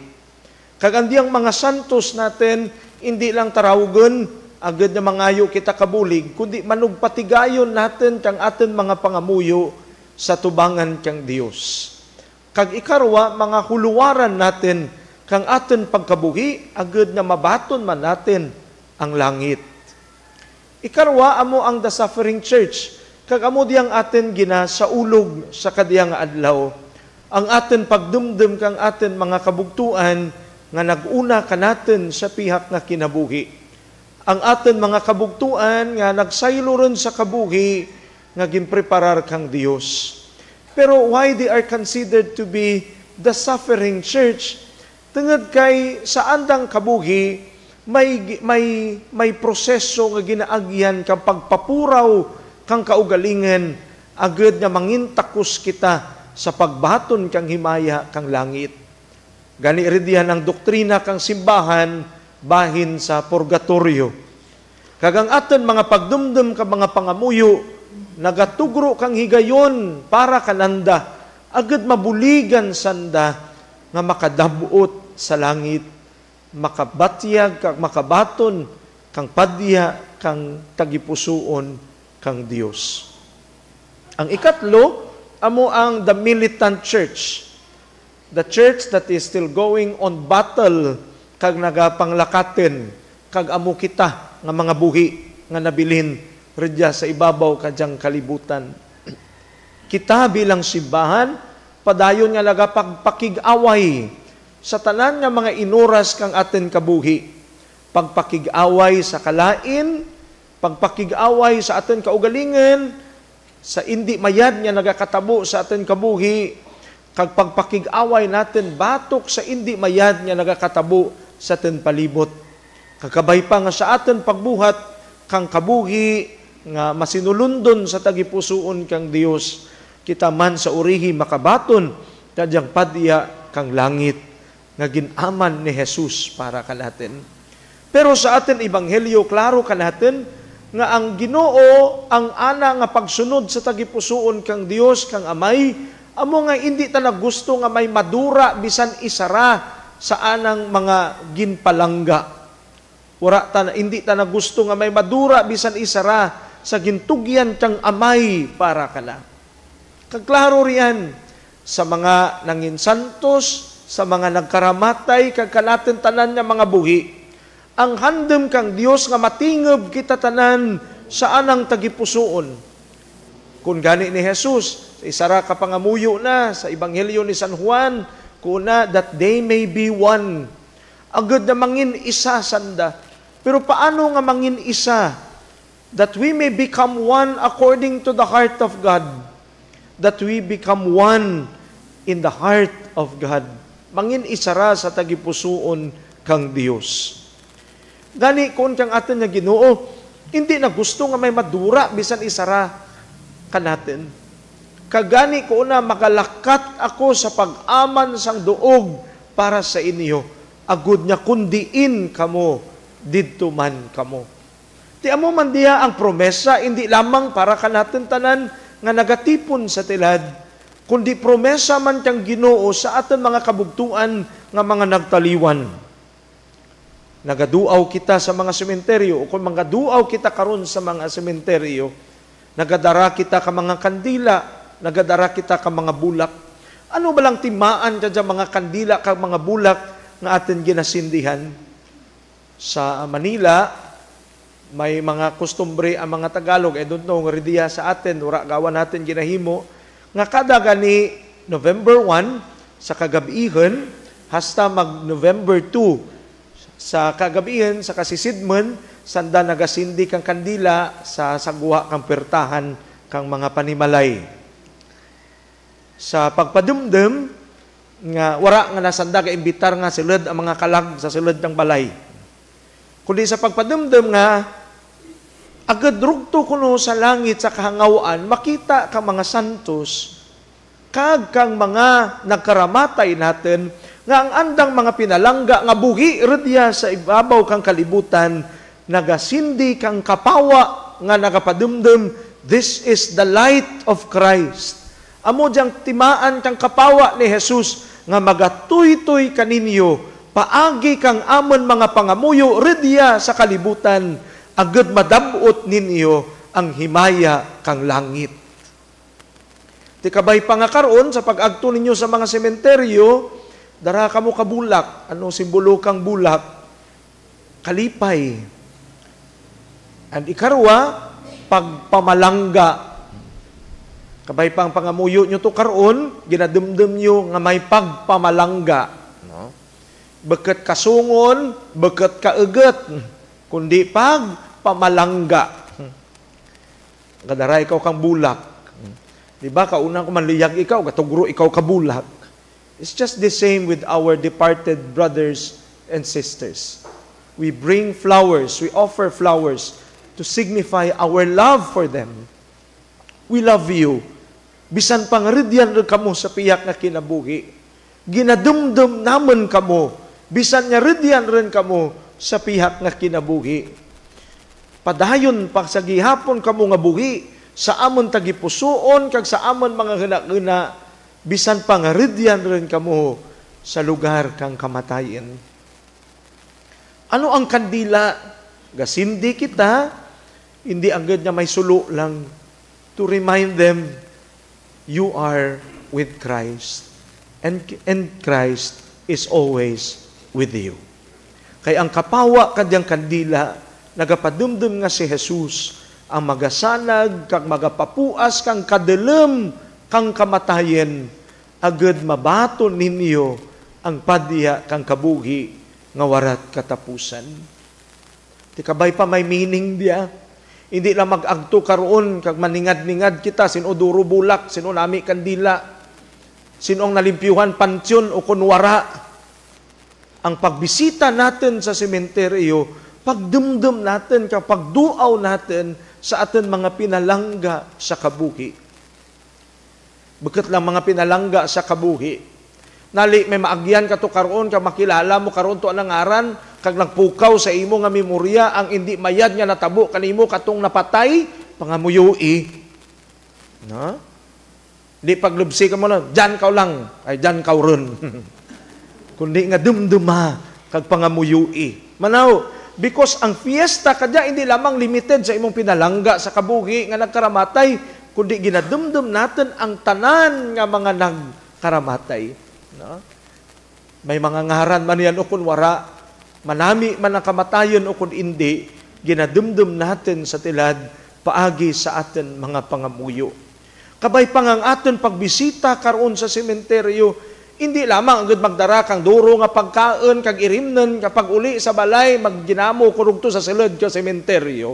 Kag andiyang mga santos natin hindi lang tarawgon agad na mangayo kita kabulig, kundi manugpatigayon natin kang atin mga pangamuyo sa tubangan kang Dios. Kag ikarwa mga huluwaran natin kang atin pagkabuhi agad na mabaton man natin ang langit. Ikarwa amo ang the suffering church. Kag amo diyang atin gina sa ulog sa kadiyang adlaw. Ang atin pagdumdum kang atin mga kabugtuan nga naguna ka natin sa pihak nga kinabuhi. Ang atin mga kabugtuan nga nagsaylo ron sa kabuhi nga ginpreparar kang Dios. Pero why they are considered to be the suffering church? Tungod kay sa andang kabuhi may proseso nga ginaagyan kang pagpapuraw kang kaugalingan, agad na mangintakos kita sa pagbaton kang himaya kang langit. Gani iridihan ang doktrina kang simbahan bahin sa purgatorio. Kagang aton mga pagdumdum ka mga pangamuyo, nagatugro kang higayon para kananda, agad mabuligan sanda nga makadabuot sa langit, makabatyag kag makabaton kang padya kang tagipusuon kang Dios. Ang ikatlo, amo ang the militant church. The church that is still going on battle kag nagapanglakaten kag amo kita nga mga buhi nga nabilin redya sa ibabaw kadyang kalibutan. Kita bilang simbahan padayon nga nagapagpakig-away sa tanan nga mga inuras kang aten kabuhi. Pagpakig-away sa kalain, pagpakig-away sa aten kaugalingan, sa indi mayad nga nagakatabo sa aten kabuhi, kag pagpakig-away natin batok sa indi mayad nga nagakatabo sa aten palibot. Kakabay pa nga sa aten pagbuhat kang kabuhi nga masinulundon sa tagipusoon kang Dios, kita man sa urihi makabaton kadyang padya kang langit nga ginaman ni Jesus para kanatin. Pero sa aten ebanghelyo klaro kanatin nga ang Ginoo ang ana nga pagsunod sa tagipusoon kang Dios kang Amay, amo nga hindi ta gusto nga may madura bisan isara sa anang mga ginpalangga. Hindi ta gusto nga may madura bisan isara sa gintugyan kang Amay para kana. Kaklaro riyan sa mga nanginsantos, sa mga nagkaramatay kag kanatin tanan nga mga buhi. Ang handem kang Dios nga matingob kita tanan sa anang tagipusoon. Kung gani ni Jesus, sa isara ka pangamuyo na sa Ebanghelyo ni San Juan, kuna that they may be one. Agad na mangin isa sanda. Pero paano nga mangin isa? That we may become one according to the heart of God. That we become one in the heart of God. Mangin isara sa tagipusoon kang Dios. Gani kung kang atin nga Ginoo, hindi na gusto nga may madura bisan isara kanatin. Kagani ko na magalakat ako sa pag-aman sang duog para sa inyo. Agud niya kundiin kamo didto man kamo. Ti amo man diha ang promesa hindi lamang para kanatin tanan nga nagatipon sa tilad, kundi promesa man kang Ginoo sa aton mga kabugtuan nga mga nagtaliwan. Nagaduaw kita sa mga sementeryo, o kung magaduaw kita karon sa mga sementeryo, nagadara kita ka mga kandila, nagadara kita ka mga bulak. Ano ba lang timaan ka dyan mga kandila ka mga bulak nga atin ginasindihan? Sa Manila, may mga kustumbre ang mga Tagalog, I don't know, nga ridiya sa atin, ura gawa natin ginahimo, nga kada gani November 1 sa kagabihan hasta mag November 2 sa kagabihan sa kasisidman sanda nagasindi kang kandila sa sagwa kang pertahan kang mga panimalay. Sa pagpadumdum nga wara nga nasanda ka imbitar nga silid ang mga kalag sa silid ng balay. Kundi sa pagpadumdum nga agad rugto kuno sa langit sa kahangawaan makita kang mga santos kag kang mga nagkaramatay natin nga ang andang mga pinalangga nga buhi redya sa ibabaw kang kalibutan nagasindi kang kapawa nga nagapadumdum, this is the light of Christ. Amo diyang timaan kang kapawa ni Jesus nga magatuy-tuy kaninyo paagi kang amon mga pangamuyo redya sa kalibutan agad madabot ninyo ang himaya kang langit. Ti kabay pa nga karon sa pag-agto ninyo sa mga sementeryo, dara kamo kabulak. Ano simbolo kang bulak? Kalipay. And ikarwa, pagpamalangga. Kabay pang pangamuyo nyo to karon, ginadumdum nyo nga may pagpamalangga. No? Beket kasungon, beket kaeget, kundi pagpamalangga. Kadara ikaw kang bulak. Diba, kaunang kumanliyag ikaw, katugro ikaw kabulak. It's just the same with our departed brothers and sisters. We bring flowers, we offer flowers to signify our love for them. We love you. Bisan pangaridyan rin kamo sa piyak na kinabuhi. Ginadumdum naman kamo. Bisan nga ridyan rin kamo sa piyak na kinabuhi. Padayon pa sa gihapon kamo nga buhi, sa amon tagipusoon, kag sa amon mga gina-gina, bisan pangaridyan rin kamo sa lugar kang kamatayin. Ano ang kandila? Gasindi kita, hindi agad niya may sulo lang to remind them, you are with Christ. And Christ is always with you. Kaya ang kapawa kadyang kandila, nagapadumdum nga si Jesus, ang magasanag, kang magapapuas, kang kadalem, kang kamatayen, agad mabato ninyo ang padya kang kabuhi, nga warat katapusan. Ti kabay pa may meaning diya. Hindi lang mag-agto karoon, kag maningad-ningad kita, sino duro bulak, sino nami kandila, sino ang nalimpyuhan pansyon o kunwara. Ang pagbisita natin sa sementeryo, pagdumdum natin, kapag duaw natin sa atin mga pinalangga sa kabuhi. Bakit lang mga pinalangga sa kabuhi? Nali, may maagyan ka to karoon, kag makilala mo karoon to anang aran, kag nagpukaw sa imo nga memorya, ang hindi mayad nga natabo kanimo katong napatay, pangamuyui. No? Di paglubsi ka mo lang, dyan ka lang, ay dyan ka ron. Kundi nga dumduma, kag pangamuyui. Manaw, because ang fiesta kadya hindi lamang limited sa imong pinalangga sa kabuhi nga nagkaramatay, kundi ginadumdum natin ang tanan nga mga nagkaramatay. No? May mga ngaran man yan o kun wara, manami man ang kamatayon o kun hindi, ginadumdum natin sa tilad paagi sa atin mga pangamuyo. Kabay pang ang atin pagbisita karon sa sementeryo, hindi lamang agad magdara kang duro nga pagkaon kag irimnen kapag uli sa balay magginamo kurugto sa silid ka sementeryo.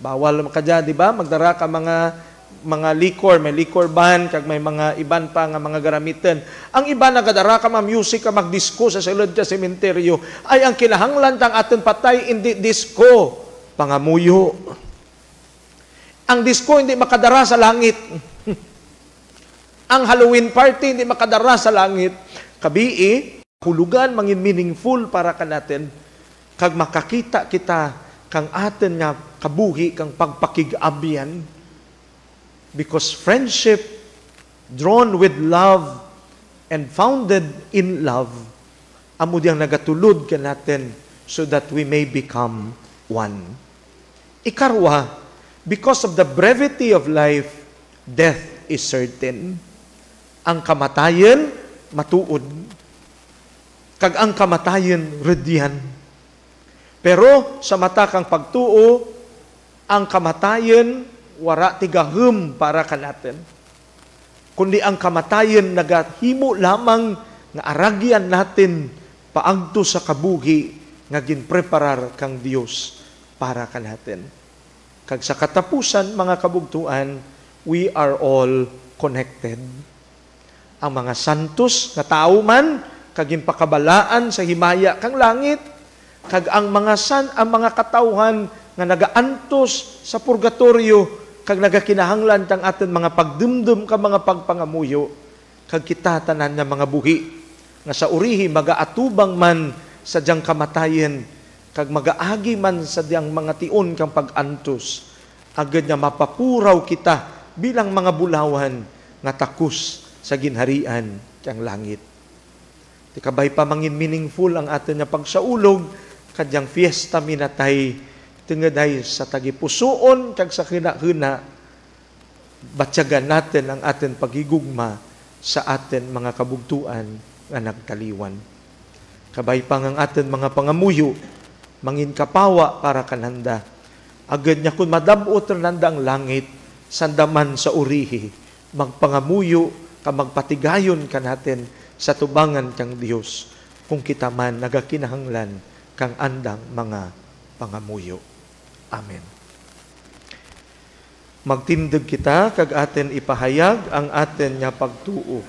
Bawal makadya, di ba? Magdara ka mga liquor, may liquor ban kag may mga iban pa nga mga garamitan. Ang iba nagadara ka music ka magdisco sa silid ka sementeryo ay ang kinahanglan tang atin patay hindi disco, pangamuyo. Ang disco hindi makadara sa langit. Ang Halloween party hindi makadara sa langit. Kabii, hulugan mangin meaningful para ka natin. Kag makakita kita kang atin nga kabuhi kang pagpakigabyan. Because friendship drawn with love and founded in love, amo diyang nagatulod ka natin so that we may become one. Ikarwa, because of the brevity of life, death is certain. Ang kamatayen, matuod. Kag ang kamatayen, redyan. Pero sa mata kang pagtuo, ang kamatayen, wara tigahum para ka natin. kundi ang kamatayon nagahimo lamang nga aragyan natin paagto sa kabuhi nga ginpreparar kang Dios para kanatin. Kag sa katapusan, mga kabugtuan, we are all connected. Ang mga santos nga tao man kag pakabalaan sa himaya kang langit, kag ang mga katawhan nga nagaantos sa purgatorio kag nagakinahanglan tang aton mga pagdumdum ka mga pagpangamuyo, kag kita tanan nga mga buhi nga sa urihi magaatubang man sa diyang kamatayen kag magaagi man sa diyang mga tion kang pagantos, agad nga mapapuraw kita bilang mga bulawan nga takus sa ginharian kang langit. Ti kabay pa mangin meaningful ang aton nga pagsaulog kadyang fiesta minatay tingaday sa tagipusoon kag sa kinahuna batyagan natin ang aton pagigugma sa aton mga kabugtuan nga nagtaliwan. Kabay pa ang aton mga pangamuyo mangin kapawa para kananda. Agad niya kung madabot nanda ang langit sandaman sa urihi magpangamuyo ka magpatigayon ka natin sa tubangan kang Dios kung kita man nagakinahanglan kang andang mga pangamuyo. Amen. Magtindig kita kag aten ipahayag ang aten nga pagtuo.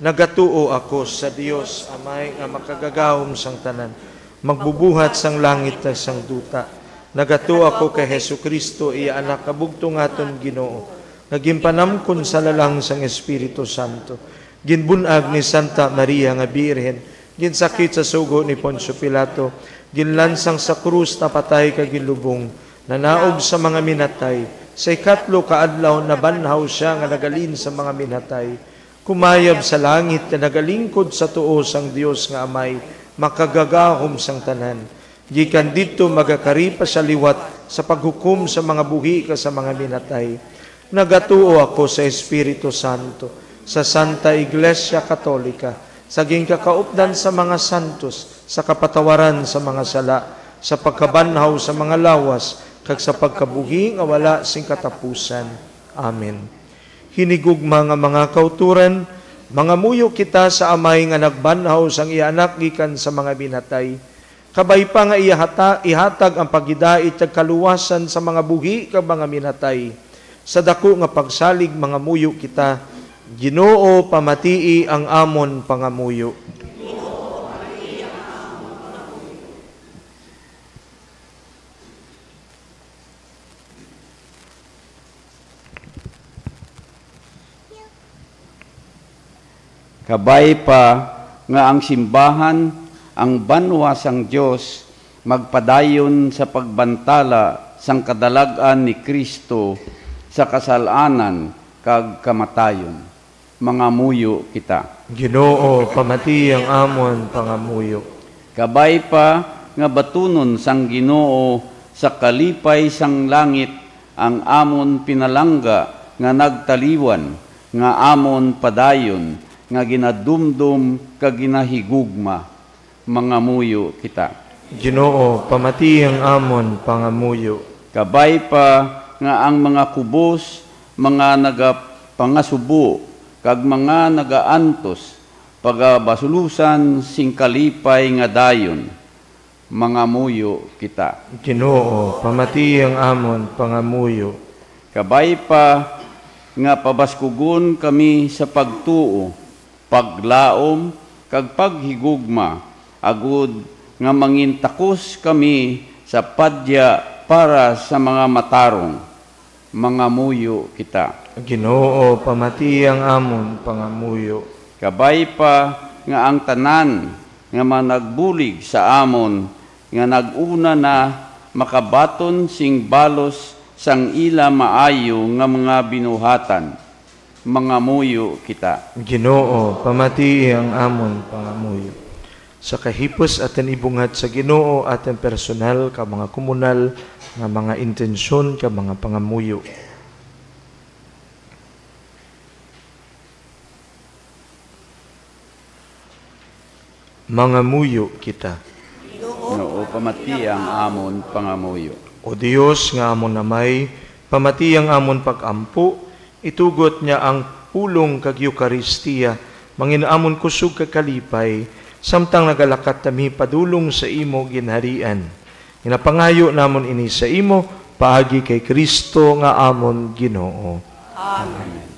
Nagatuo ako sa Dios Amay nga makagagahom sang tanan, magbubuhat sang langit at sang duta. Nagatuo ako kay Hesukristo iya anak kabugtong aton Ginoo, nagimpanamkon sa lalang sang Espiritu Santo, ginbunag ni Santa Maria nga Birhen, ginsakit sa sugo ni Poncio Pilato, ginlansang sa krus na patay kag ginlubong, nanaog sa mga minatay, sa ikatlo kaadlaw na banhaw siya nga nagalin sa mga minatay, kumayab sa langit na nagalingkod sa tuo sang Dios nga Amay, makagagahom sang tanan. Gikan dito magakaripa sa liwat sa paghukom sa mga buhi ka sa mga minatay. Nagatuo ako sa Espiritu Santo, sa Santa Iglesia Katolika, sa gingkakaupdan sa mga santos, sa kapatawaran sa mga sala, sa pagkabanhaw sa mga lawas, kag sa pagkabuhi nga wala sing katapusan. Amen. Hinigugma nga mga kauturan, mga muyo kita sa Amay nga nagbanhaw sang iya anak gikan sa mga binatay. Kabay pa nga ihatag ang pagidait kag kaluwasan sa mga buhi kag mga minatay. Sa dako nga pagsalig mga muyo kita, Ginoo pamatii ang amon pangamuyo. Kabay pa nga ang simbahan, ang banwa sang Dios magpadayon sa pagbantala sang kadalagan ni Kristo sa kasalanan kag kamatayon. Mga muyo kita. Ginoo pamati ang amon pangamuyo. Kabay pa nga batunon sang Ginoo sa kalipay sang langit ang amon pinalangga nga nagtaliwan, nga amon padayon, nga ginadumdum kag ginahigugma. Mga muyo kita. Ginoo pamati ang amon pangamuyo. Kabay pa nga ang mga kubos, mga nagapangasubo, kag mga nagaantos, pagabasulusan sing kalipay nga dayon. Mga muyo kita. Ginoo pamati ang amon pangamuyo. Kabay pa nga pabaskugon kami sa pagtuo, paglaom, kag paghigugma, agud nga mangintakos kami sa padya para sa mga matarong. Mga muyo kita. Ginoo pamati ang amon pangamuyo. Kabay pa nga ang tanan nga managbulig sa amon nga naguna na makabaton sing balos sang ila maayo nga mga binuhatan. Mga muyo kita. Ginoo pamati ang amon pangamuyo. Sa kahipos aten ibungat sa Ginoo aten personal ka mga komunal nga mga intensyon ka mga pangamuyo. Mga muyo kita. Ginoo pamati ang amon pangamuyo. O Dios nga amon namay, pamati ang amon pagampo, itugot niya ang pulong kag Eucharistia, manginamon kusog kag kalipay, samtang nagalakat tami padulong sa imo ginharian. Inapangayo namon ini sa imo, paagi kay Kristo nga amon Ginoo. Amen.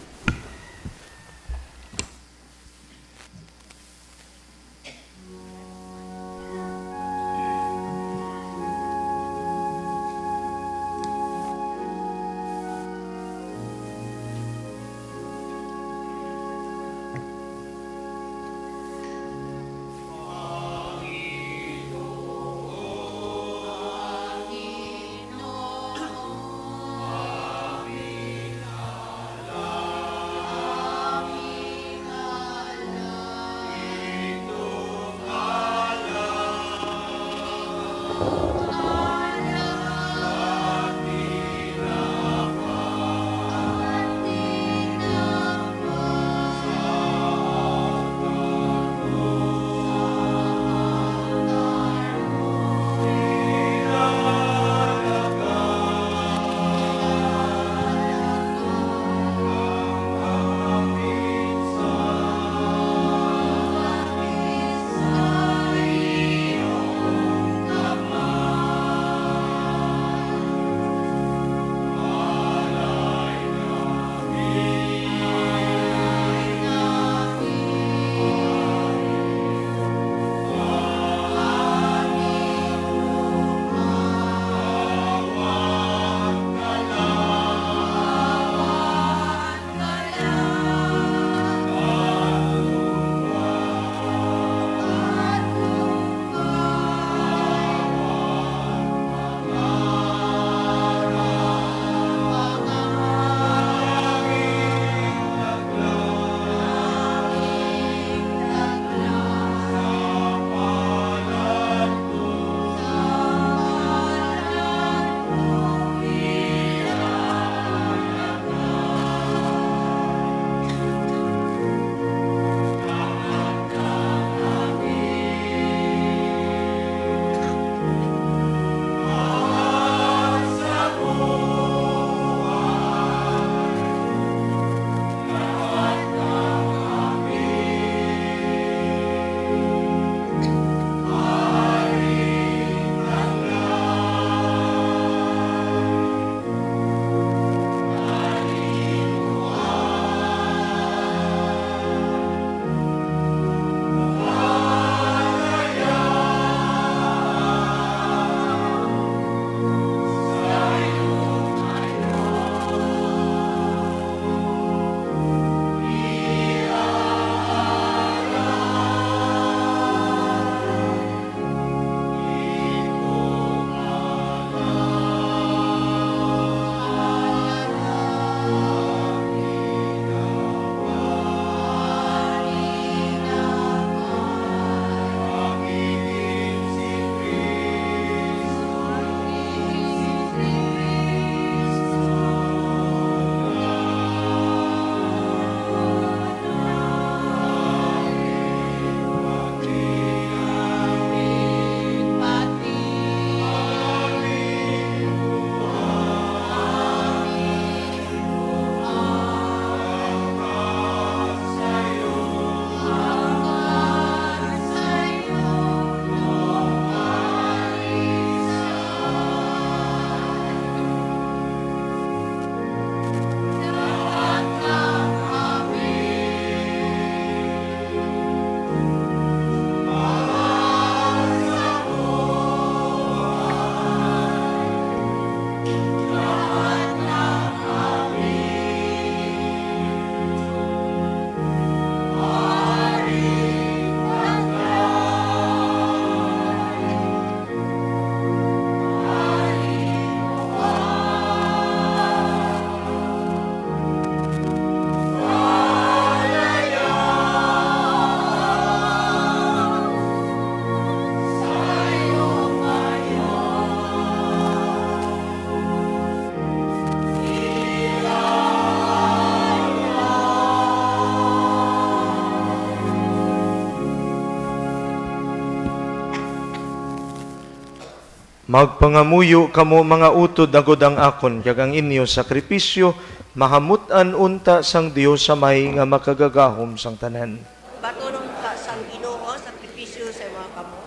Magpangamuyo kamo mga utod agod ang akon, kag ang inyo sakripisyo, mahamutan unta sang Dios sa may nga makagagahom sang tanan. Batunon ka sang Ginoo sakripisyo sa mga kamo.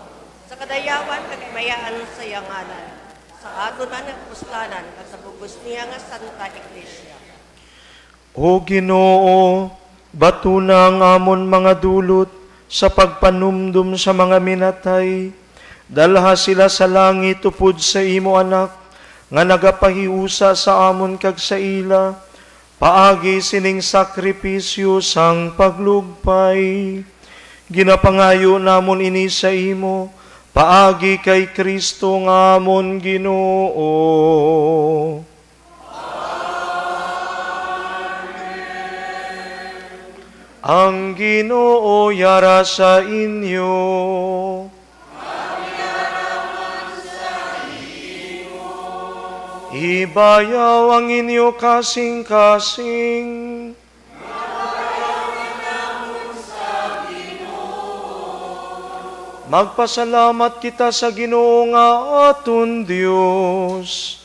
Sa kadayawan kagaymayaan sa iyang ngalan. Sa ato na pustanan at sa bugos niya nga Santa Iglesia. O Ginoo, batuna ang amon mga dulot sa pagpanumdum sa mga minatay. Dalha sila sa langit upod sa imo anak, nga nagapahiusa sa amon kag sa ila, paagi sining sakripisyo sang paglugpay. Ginapangayo namon ini sa imo, paagi kay Kristo nga amon Ginoo. Ang Ginoo yara sa inyo. Ibayaw ang inyo kasing-kasing. Magpasalamat kita sa Ginoo nga aton Dios.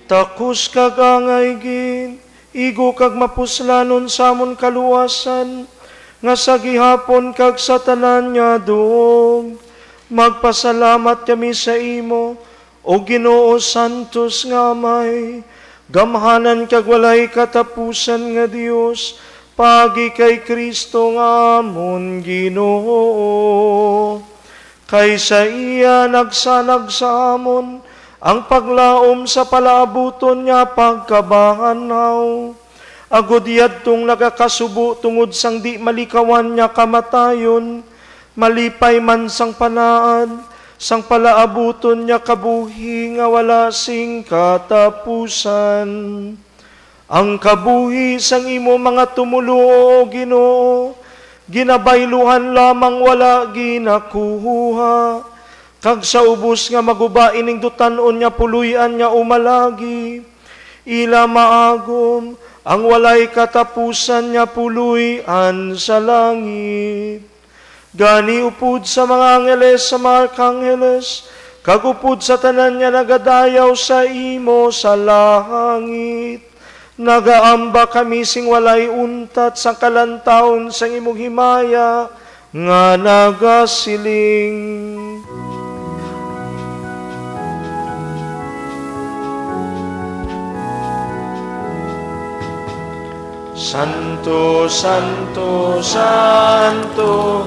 Takus kag angay gin, igo kag mapuslanon samon kaluwasan, nga sa gihapon kag sa tanan niya doong. Magpasalamat kami sa imo, o Ginoo Santos nga Amay, gamhanan kag walay katapusan nga Dios, pagi kay Kristo nga amon Ginoo. Kaysa iya nagsanag sa amon, ang paglaom sa palaabuton niya pagkabahanaw. Agud yadtong nagakasubo tungod sang di malikawan niya kamatayon, malipay man sang panaan, sang palaabuton niya kabuhi nga wala sing katapusan. Ang kabuhi sang imo mga tumulo, o Ginoo, ginabayluhan lamang wala ginakuha. Kag sa ubos nga magubain ning dutanon niya puluyan niya umalagi, ila maagom ang walay katapusan niya puluyan sa langit. Gani upod sa mga angeles sa mga arkangheles, kag upod sa tanan niya nagadayaw sa imo sa langit. Nagaamba kami sing walay untat sa kalantawon sang imong himaya nga nagasiling. Santo, Santo, Santo,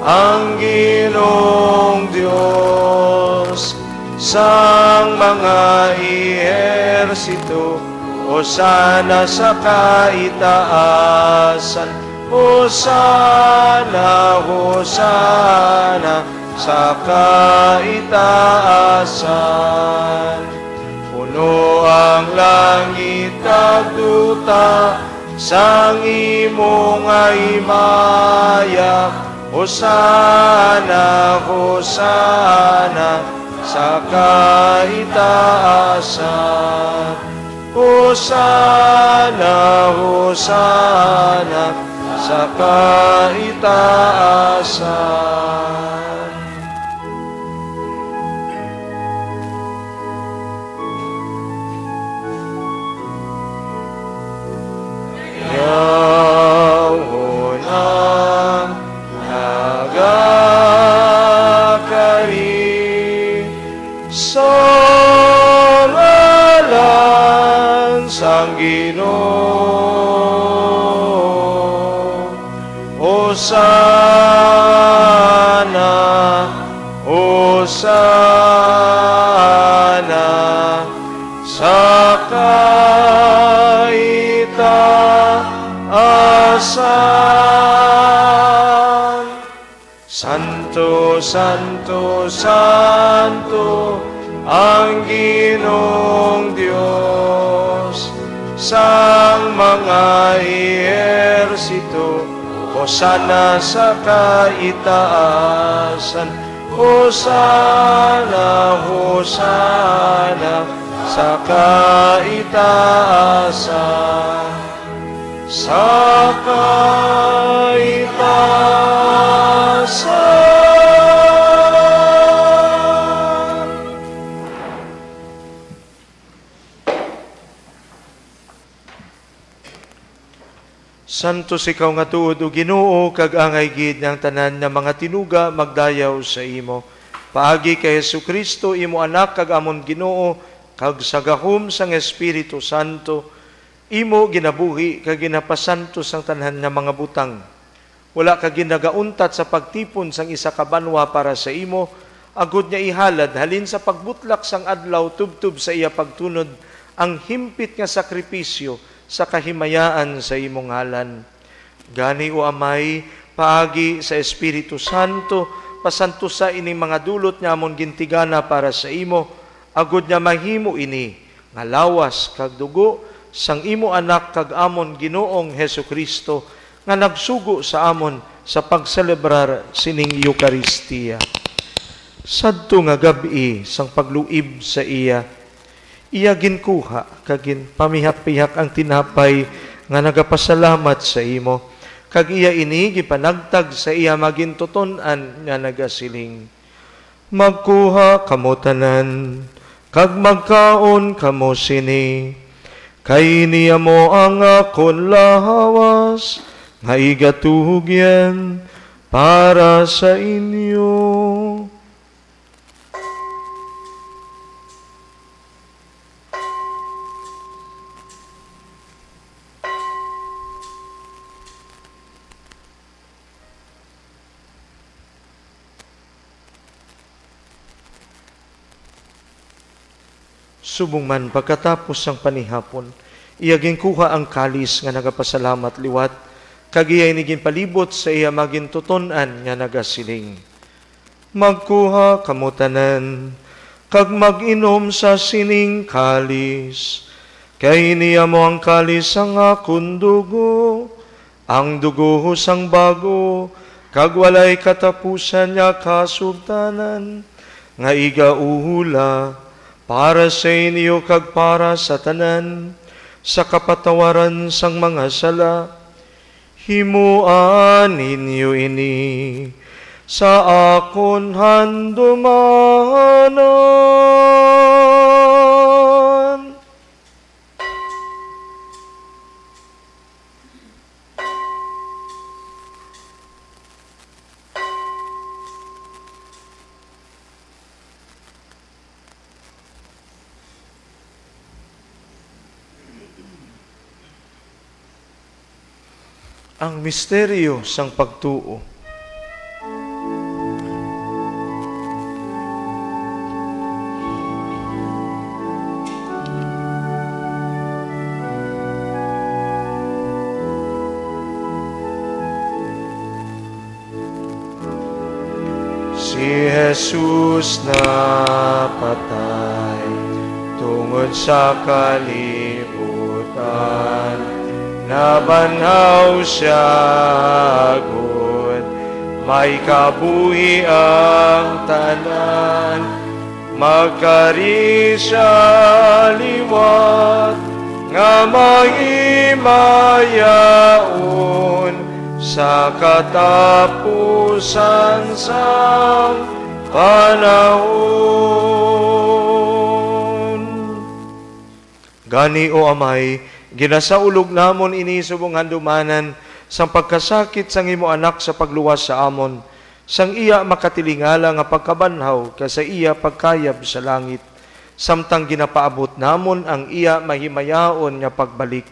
ang Ginoong Diyos, sang mga ehersito, Hosana sa kaitaasan, Hosana, Hosana sa kaitaasan. Puno ang langit kag duta, sang imong himaya, Hosana, Hosana sa kaitaasan. Hosana, Hosana sa kaitaasan. Yahon ang nagakari sa ngalan sang Ginoo. Hosana, Hosana sa kaitaasan. Santo, Santo, Santo, ang Ginoong Diyos, sang mga ehersito, Hosana sa kaitaasan. Hosana, Hosana sa kaitaasan. Sa kaitaasan. Santos ikaw nga tuod o Ginoo, kag angay gid ng tanan nga mga tinuga magdayaw sa imo. Paagi kay Jesucristo imo anak kag amon Ginoo, kag sa gahom sang Espiritu Santo, imo ginabuhi kag ginapasantos ang tanan nga mga butang. Wala ka ginagauntat sa pagtipon sang isa ka banwa para sa imo, agud niya ihalad halin sa pagbutlak sang adlaw tubtub sa iya pagtunod ang himpit nga sakripisyo sa kahimayaan sa imong ngalan. Gani o Amay, paagi sa Espiritu Santo, pasanto sa ining mga dulot niya amon gintigana para sa imo, agud niya mahimo ini, nga lawas kag dugo, sang imo anak kag amon Ginoong Hesukristo, nga nagsugo sa amon sa pagselebrar sining Eucharistia. Sadto nga gabi sang pagluib sa iya, iya ginkuha kagin pamihak-pihak ang tinapay nga nagapasalamat sa imo, kag iya ini gipanagtag sa iya magintuton-an nga nagasiling, magkuha kamo tanan kag magkaon kamo sini, kay niya mo ang akon lahawas nga igatugyan para sa inyo. Subong man pagkatapos ang panihapon, iyaging kuha ang kalis nga nagapasalamat liwat, kag iya'y niging palibot sa iya magintuton-an nga nagasiling, magkuha kamo tanan, kag mag-inom sa sining kalis, kay niya mo ang kalis ang akong dugo, ang dugo sang bago, kag walay katapusan niya kasugtanan, nga igaula, para sa inyo kag para sa tanan, sa kapatawaran sang mga sala, himuan ninyo ini sa akon handumanon. Ang misteryo sang pagtuo. Si Jesus na patay tungod sa kalibutan, nabanhaw siya agud, may kabuhi ang tanan, magkari siya liwat, nga maghimayaon sa katapusan sang panahon. Gani o Amay, ginasaulog namon ini subong handumanan sang pagkasakit sang imo anak sa pagluwas sa amon, sang iya makatilingala nga pagkabanhaw kasa iya pagkayab sa langit, samtang ginapaabot namon ang iya mahimayaon nga pagbalik.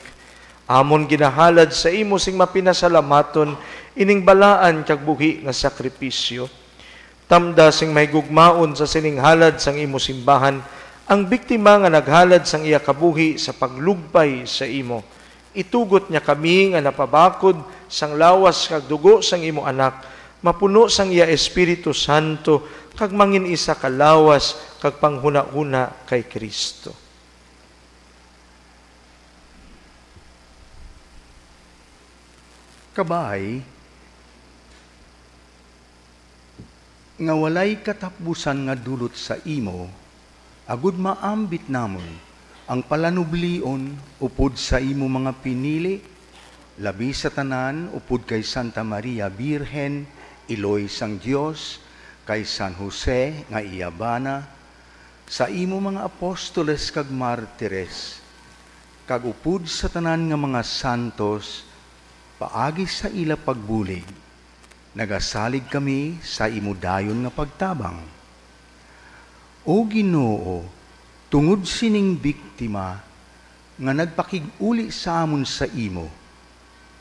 Amon ginahalad sa imo sing mapinasalamaton ining balaan kag buhi nga sakripisyo. Tamda sing may gugmaon sa sining halad sang imo simbahan, ang biktima nga naghalad sang iya kabuhi sa paglugpay sa imo. Itugot niya kami nga napabakod sang lawas kag dugo sang imo anak, mapuno sang iya Espiritu Santo, kag mangin isa ka lawas kag panghuna-huna kay Kristo. Kabay, nga walay katapusan nga dulot sa imo, agud maambit namon ang palanublion upod sa imo mga pinili, labi sa tanan upod kay Santa Maria Birhen, Iloy sang Dios, kay San Jose nga iyabana, sa imo mga apostoles kag martires, kag upod sa tanan nga mga santos, paagi sa ila pagbulig, nagasalig kami sa imudayon nga pagtabang. O Ginoo, tungod sining biktima nga nagpakig-uli sa amon sa imo,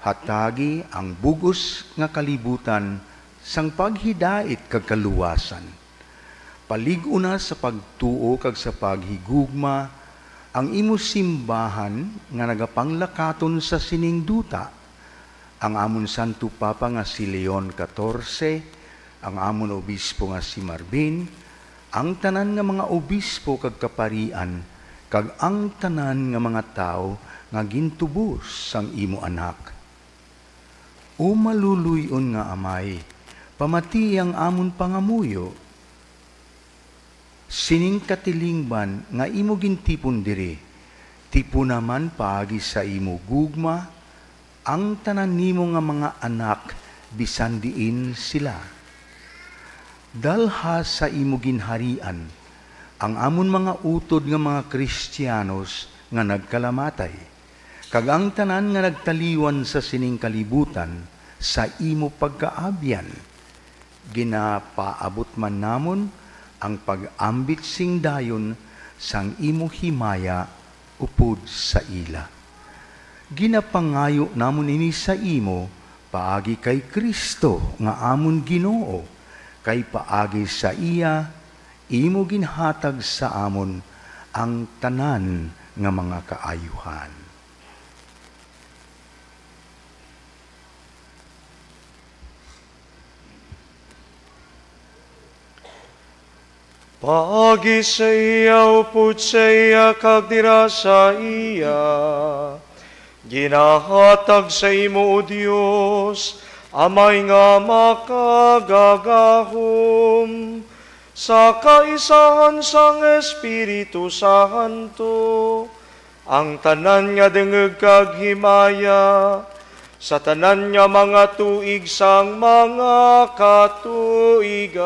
hatagi ang bugos nga kalibutan sang paghidait kag kaluwasan. Palig-una sa pagtuo kag sa paghigugma ang imo simbahan nga nagapanglakaton sa sining duta, ang amon Santo Papa nga si Leon XIV, ang amon obispo nga si Marvin, ang tanan nga mga obispo kag kaparian, kag ang tanan nga mga tao nga gintubos sang imo anak. O maluluyon nga Amay, pamati ang amon pangamuyo, sining katilingban nga imo gintipon diri, tipo naman paagi sa imo gugma, ang tanan nimo nga mga anak, bisan diin sila. Dalha sa imo ginharian, ang amon mga utod nga mga Kristiyanos nga nagkalamatay, kag ang tanan nga nagtaliwan sa sining kalibutan sa imo pagkaabyan, ginapaabot man namon ang pag-ambit sing dayon sang imo himaya upod sa ila. Ginapangayo namon ini sa imo paagi kay Kristo nga amon Ginoo, kay paagi sa iya imo ginhatag sa amon ang tanan nga mga kaayuhan. Paagi sa iya, upod sa iya, kag dira sa iya, ginahatag sa imo, O Dios, Amay nga makagagahom, sa kaisahan sang Espiritu Santo, ang tanan nga dengeg kag himaya, sa tanan nga mga tuig sang mga katuigan.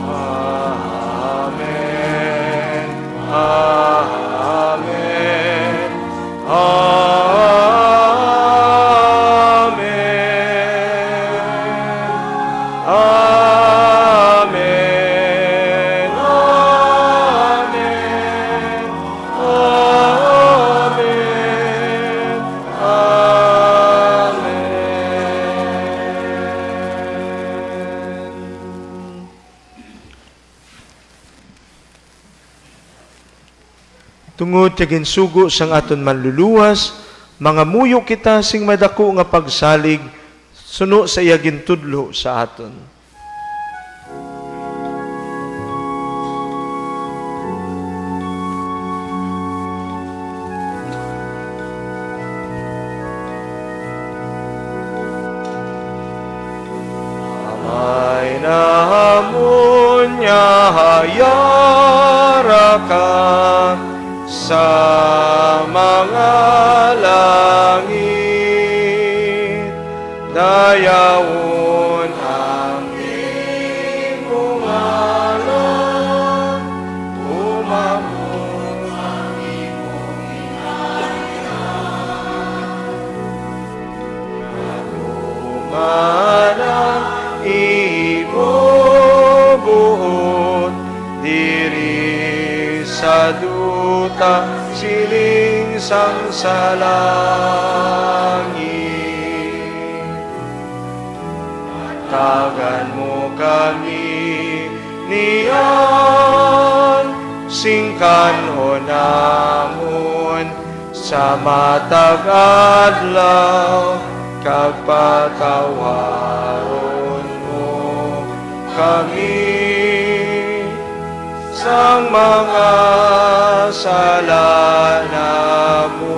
Amen. Amen. Amen. Amen. Amen. Tungod kagin sugo sang aton manluluwas, mga muyo kita sing madako nga pagsalig, suno sa iya gintudlo sa aton. Amay na hamon niya hayara ka, sa mga langit, dayawon ang imong alon, umamon ang imong inayang, agumanan ibubuot, diri sa duta siling sang salangit. Tagan mo kami niyan, singkanhon namon sa matag adlaw, kag patawaron mo kami sang mga sala namon.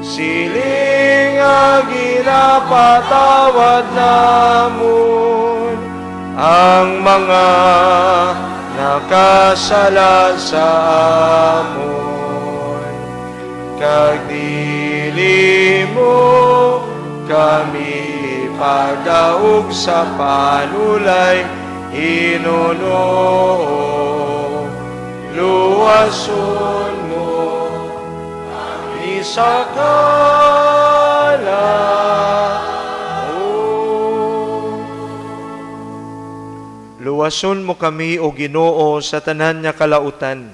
Siling nga ginapatawad namon ang mga nakasala sa amon, kag dili mo kami pagdaog sa panulay, Ginoo, luwason mo kami sa kalao. Luwason mo kami, O Ginoo, sa tanan nga kalautan.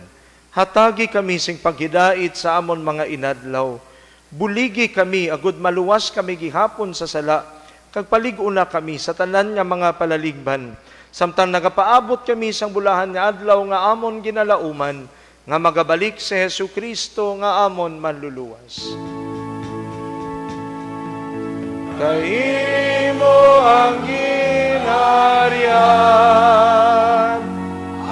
Hatagi kami sing paghidait sa amon mga inadlaw. Buligi kami, agud maluwas kami gihapon sa sala, kag palig-una kami sa tanan nga mga palaligban. Samtang nagapaabot kami sang bulahan nga adlaw nga amon ginalauman, nga magabalik si Hesu Kristo nga amon manluluwas. Kay mo ang ginharian,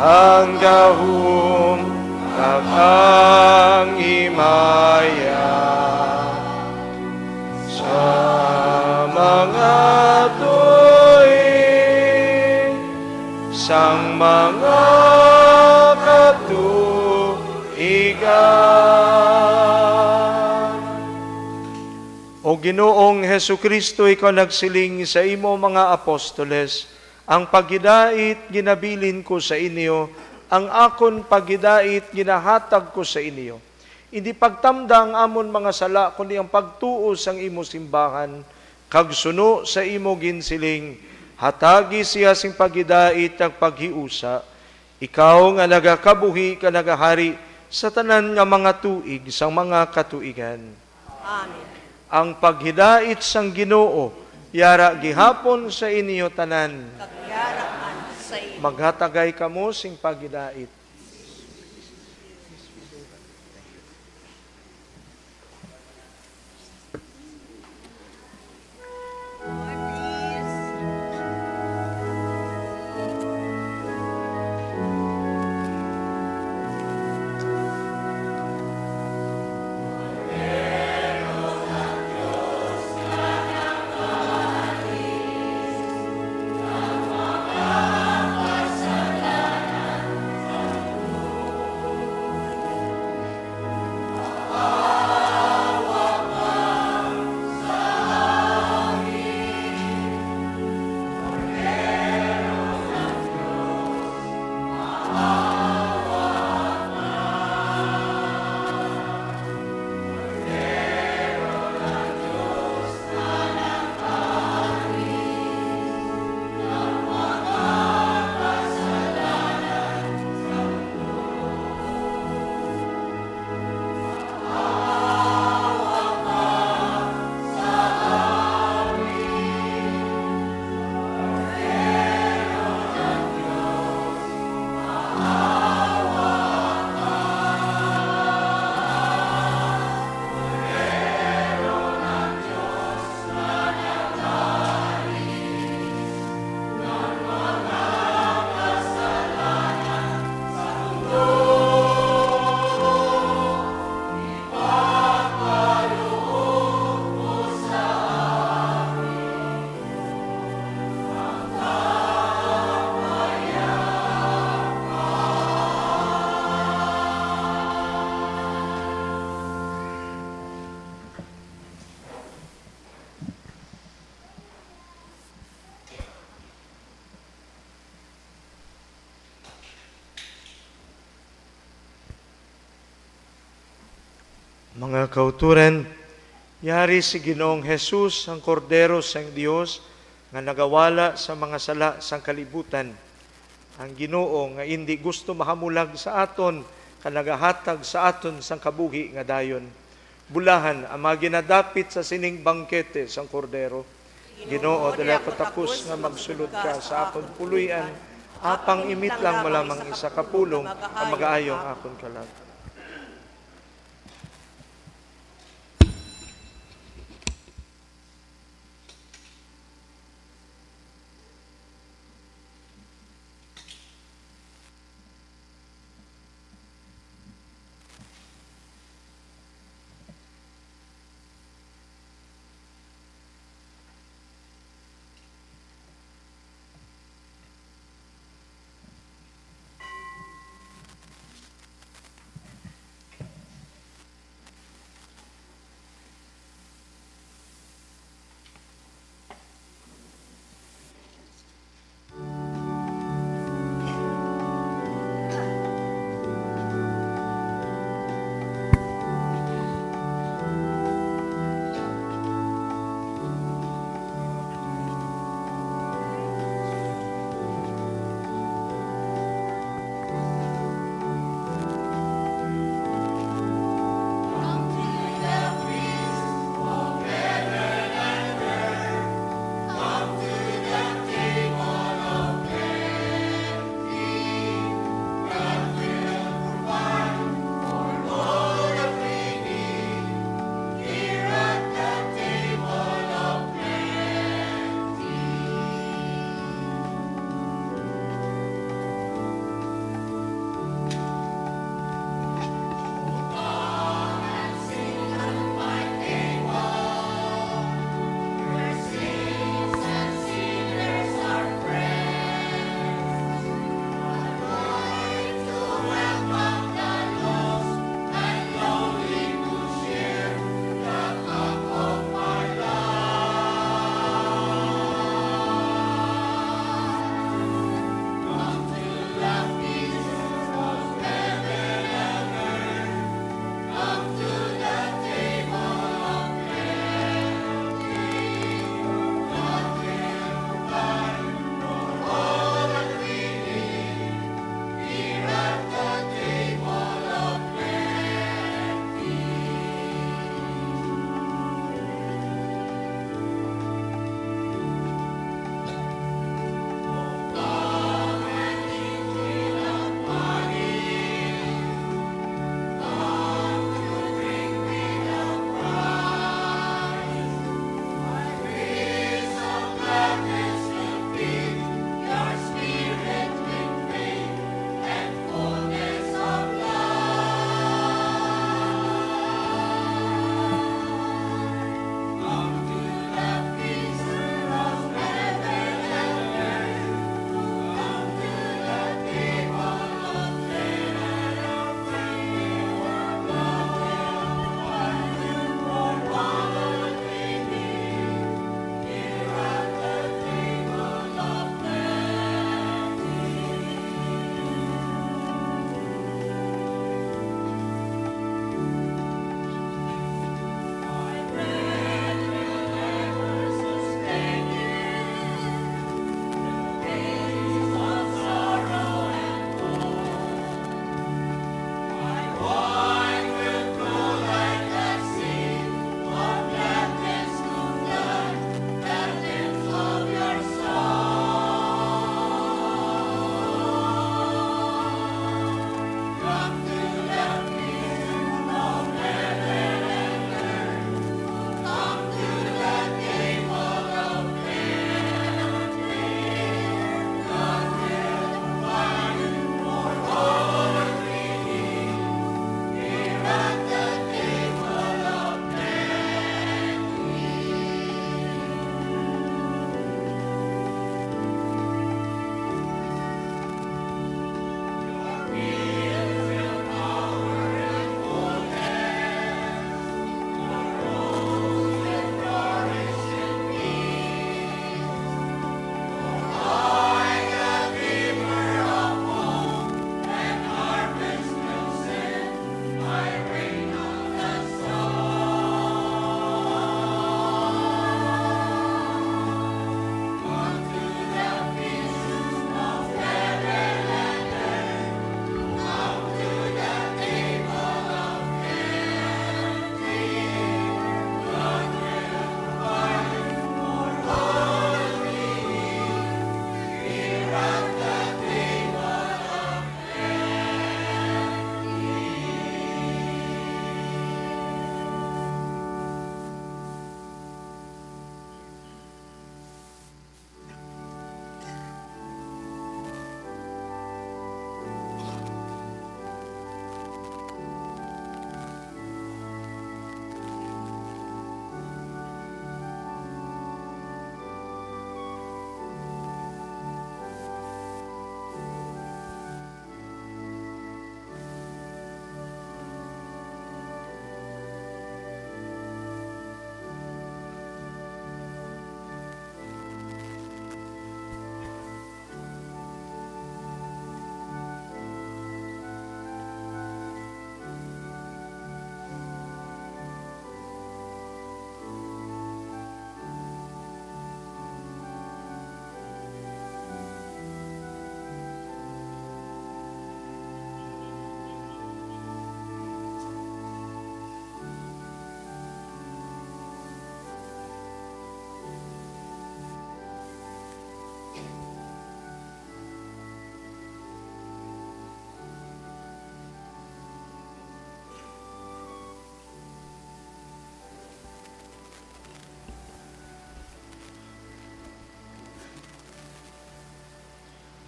ang gahom kag ang imaya. Sa mga tuig, sang mga katuigan. O Ginoong Hesu Kristo, ikaw nagsiling sa imo mga apostoles, ang paghidait ginabilin ko sa inyo, ang akon paghidait ginahatag ko sa inyo. Hindi pagtamda ang amon mga sala, kundi ang pagtuos ang imo simbahan, kag suno sa imo ginsiling, hatagi siya sing paghidait ang paghiusa. Ikaw nga nagakabuhi ka nagahari sa tanan nga mga tuig sang mga katuigan. Amen. Ang paghidait sang Ginoo, yara gihapon sa inyo tanan. Kagyaraan sa iyo. Maghatagay kamo sing paghidait. Mga kauturan, yari si Ginoong Jesus, ang kordero sang Dios, nga nagawala sa mga sala sang kalibutan. Ang Ginoo nga hindi gusto mahamulag sa aton, kanagahatag sa aton sang kabuhi nga dayon. Bulahan ang mga ginadapit sa sining bangkete sang kordero. Ginoo, dala ko tapos nga magsulod ka sa akon puluyan, apang imit lang mo lamang isa kapulong ang mag-aayong akon kalag.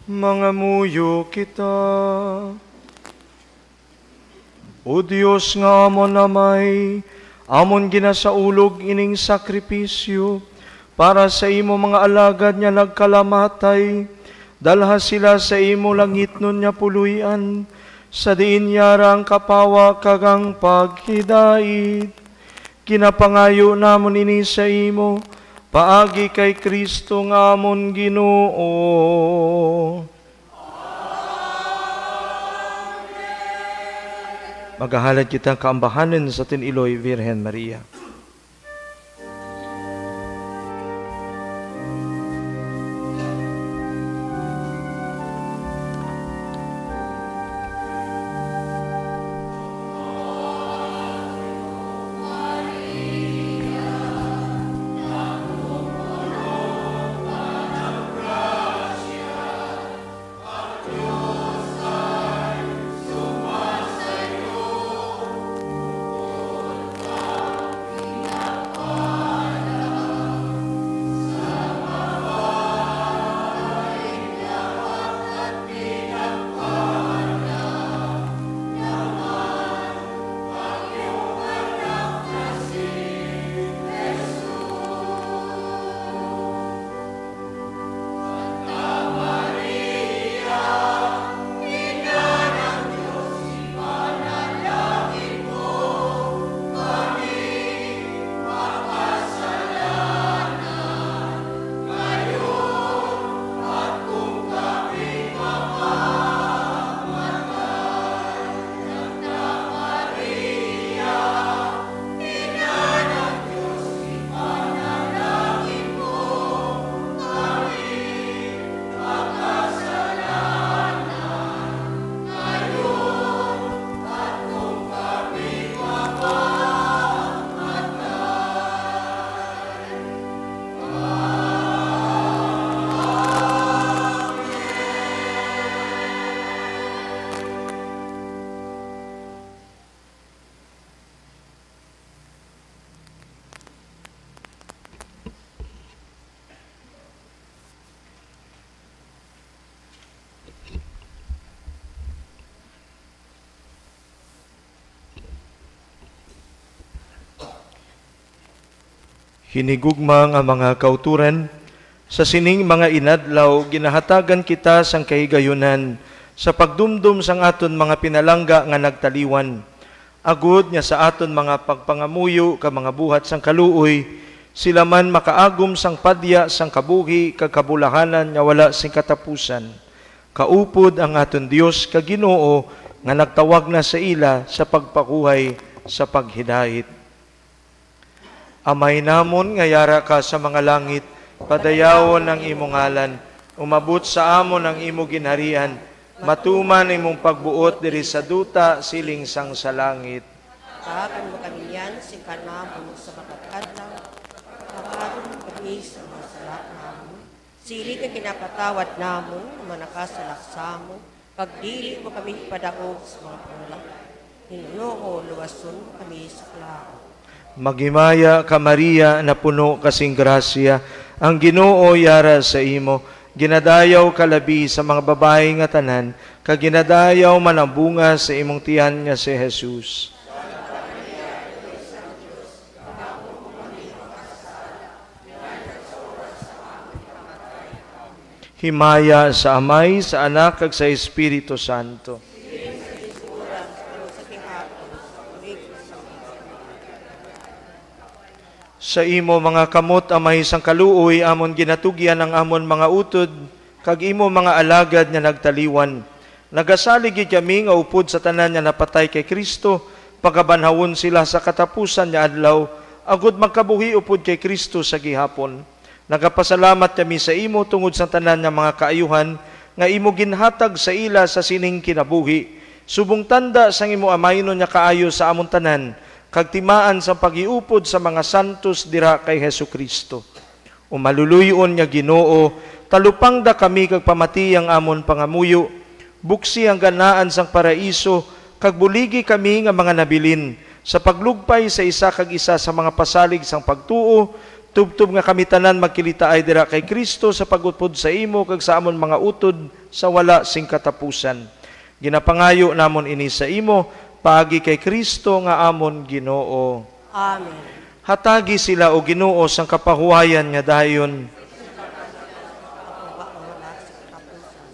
Mangamuyo kita. O Diyos nga amon namay, amon ginasaulog ining sakripisyo, para sa imo mga alagad niya nagkalamatay, dalha sila sa imo langit nun niya puluyan, sa diin yara ang kapawa kagang paghidait. Kinapangayo namon ini sa imo, paagi kay Kristo nga amon Ginoo. Maghahalad kita kaambahanan sa Tiniloy Virgen Maria. Hinigugma nga mga kauturan, sa sining mga inadlaw, ginahatagan kita sang kahigayunan, sa pagdumdum sang aton mga pinalangga nga nagtaliwan. Agud nga sa aton mga pagpangamuyo ka mga buhat sang kaluoy, sila man makaagom sang padya sang kabuhi kag kabulahanan nga wala sing katapusan. Kaupod ang aton Dios ka Ginoo nga nagtawag na sa ila sa pagpakuhay sa paghidait. Amay namon nga yara ka sa mga langit, padayawon ang imong ngalan, umabot sa amon ang imo ginharian, matuman imong pagbuot diri sa duta siling sang sa langit. Paakan mo kami yan, si kanamon sa makatadlaw, paakan mo kami sa masalak namon, sili ka kinapatawad namon, manakasalak sa amon, pagdili mo kami padaog sa mga pangulak, hinunoo luwason kami sa klaro. Magimaya ka Maria na puno kasing grasya, ang Ginoo yara sa imo, ginadayaw kalabi sa mga babae nga tanan, kag ginadayaw man ang bunga sa imong tiyan nga si Jesus. Himaya sa Amay, sa Anak, kag sa Espiritu Santo. Sa imo mga kamot amay sang kaluoy, amon ginatugyan ang amon mga utod, kag imo mga alagad nga nagtaliwan. Nagasalig kami nga upod sa tanan nga napatay kay Kristo, pagabanhawon sila sa katapusan nga adlaw, agud magkabuhi upod kay Kristo sa gihapon. Nagapasalamat kami sa imo tungod sa tanan nga mga kaayuhan, nga imo ginhatag sa ila sa sining kinabuhi. Subong tanda sang imo amaynon nga kaayo sa amon tanan, kag timaan sa pagiupod sa mga santos dira kay Hesukristo. Umaluluyon nga Ginoo, talupang da kami kag pamati ang amon pangamuyo, buksi ang ganaan sang paraiso, kag buligi kami nga mga nabilin, sa paglugpay sa isa kag isa sa mga pasalig sang pagtuo, Tubtub nga kami tanan magkilita ay dira kay Kristo sa pagutpod sa imo kag sa amon mga utod sa wala sing katapusan. Ginapangayo namon ini sa imo paagi kay Kristo nga amon Ginoo. Amen. Hatagi sila o Ginoo sang kapahuwayan nga dayon.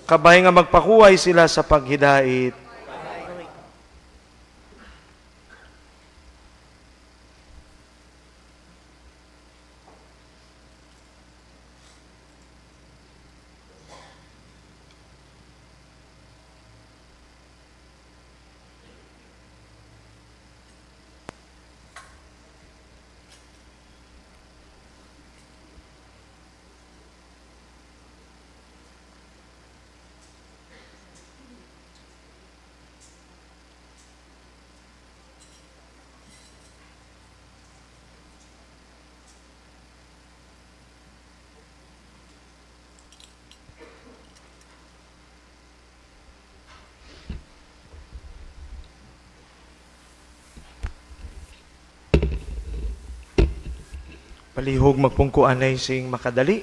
Kabay nga magpakuway sila sa paghidait. Palihog magpungkuanay sing makadali.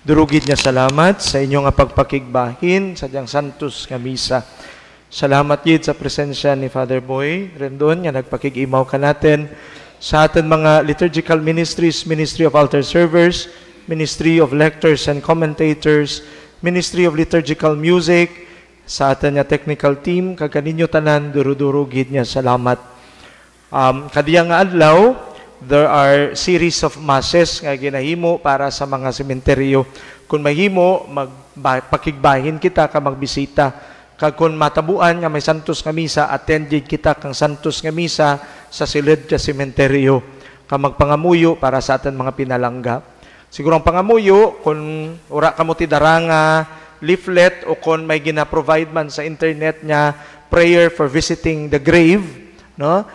Durugid niya salamat sa inyong pagpakigbahin sa diyang santos nga misa. Salamat yun sa presensya ni Father Boy Rendon nga nagpakigimaw ka natin sa atin mga liturgical ministries, Ministry of Altar Servers, Ministry of Lectors and Commentators, Ministry of Liturgical Music, sa atin nga technical team, kaganinyo tanan, durudurugid niya salamat. Kadiyang nga adlaw, there are series of masses nga ginahimo para sa mga sementeryo. Kung mahimo, magpakigbahin kita ka magbisita. Kag kung matabuan nga may santos nga misa, attended kita kang santos nga misa sa silid ka sementeryo. Ka magpangamuyo para sa atin mga pinalangga. Siguro ang pangamuyo, kung ura ka mo tidaranga, leaflet, o kung may gina-provide man sa internet niya, prayer for visiting the grave, no?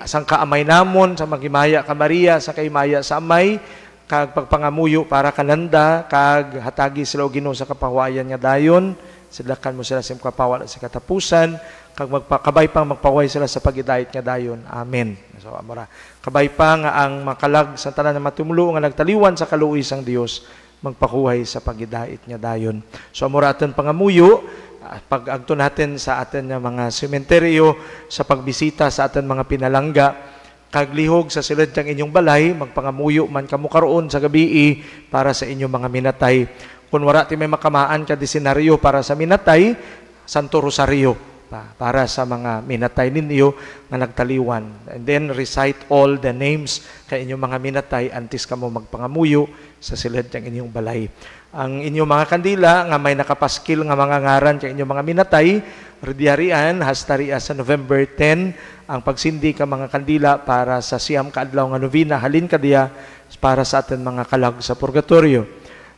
Sang kaamay namon sa magimaya ka Maria sa kaimaya sa amay kag pagpangamuyo para kananda kag hatagi sila og Ginoo sa kapahuwayan nga dayon silakan mo sila sa kapawala sa katapusan kag magpakabay pang magpaway sila sa pagidayet nga dayon. Amen. So amora kabay pa nga ang makalag sa tanan nga matumulo nga nagtaliwan sa kaluoy sang Dios magpakuhay sa pagidayet nga dayon. So amora aton pangamuyo pag-agto natin sa atin mga sementeryo, sa pagbisita sa atin mga pinalangga, kaglihog sa silid ng inyong balay, magpangamuyo man kamo karoon sa gabi para sa inyong mga minatay. Kung wala ti may makamaan ka disenaryo para sa minatay, Santo Rosario para sa mga minatay ninyo nga nagtaliwan. And then recite all the names kay inyong mga minatay antes kamo magpangamuyo sa silid ng inyong balay. Ang inyong mga kandila nga may nakapaskil nga mga ngaran kay inyong mga minatay, rediyarian hastariya sa November 10 ang pagsindi ka mga kandila para sa siyam kaadlaw nga novena halin kadiya para sa atin mga kalag sa purgatorio.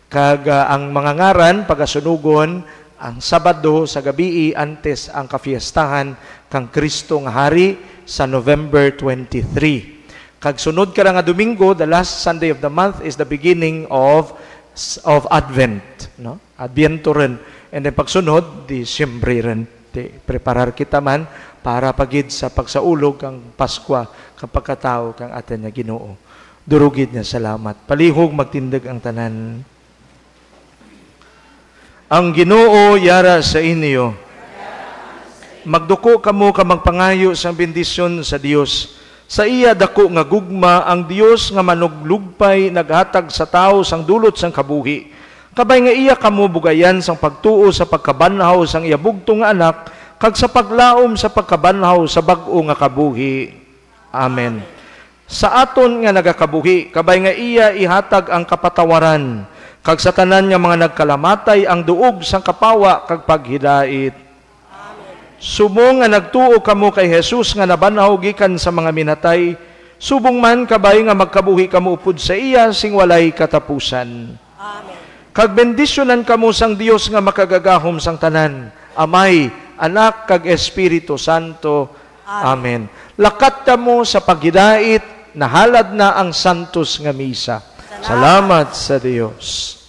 Kag ang mga ngaran pagasunugon ang Sabado sa gabi antes ang kafiestahan kang Kristo nga hari sa November 23. Kag sunod ka nga Domingo, the last Sunday of the month is the beginning of Advent, no? Adviento rin. And then pagsunod, Disyembre rin. Preparar kita man para pagid sa pagsaulog kang Paskwa, kang pagkatao kang atin na Ginoo. Durugid niya salamat. Palihog magtindig ang tanan. Ang Ginoo yara sa inyo. Magduko kamo ka magpangayo sa bendisyon sa Dios. Sa iya dako nga gugma ang Dios nga manuglugpay naghatag sa tao sang dulot sang kabuhi. Kabay nga iya kamo bugayan sang pagtuo sa pagkabanhaw sang iya bugtong nga anak kag sa paglaom sa pagkabanhaw sa bag-o nga kabuhi. Amen. Sa aton nga nagakabuhi, kabay nga iya ihatag ang kapatawaran kag sa tanan nga mga nagkalamatay ang duog sang kapawa kag paghidait. Subong nga nagtuo kamo kay Jesus nga nabanhaw gikan sa mga minatay, subong man kabay nga magkabuhi kamo upod sa iya sing walay katapusan. Amen. Kag bendisyonan kamo sang Dios nga makagagahom sang tanan, Amay, Anak kag Espiritu Santo. Amen. Lakat kamo sa paghidait, nahalad na ang santos nga misa. Salamat sa Dios.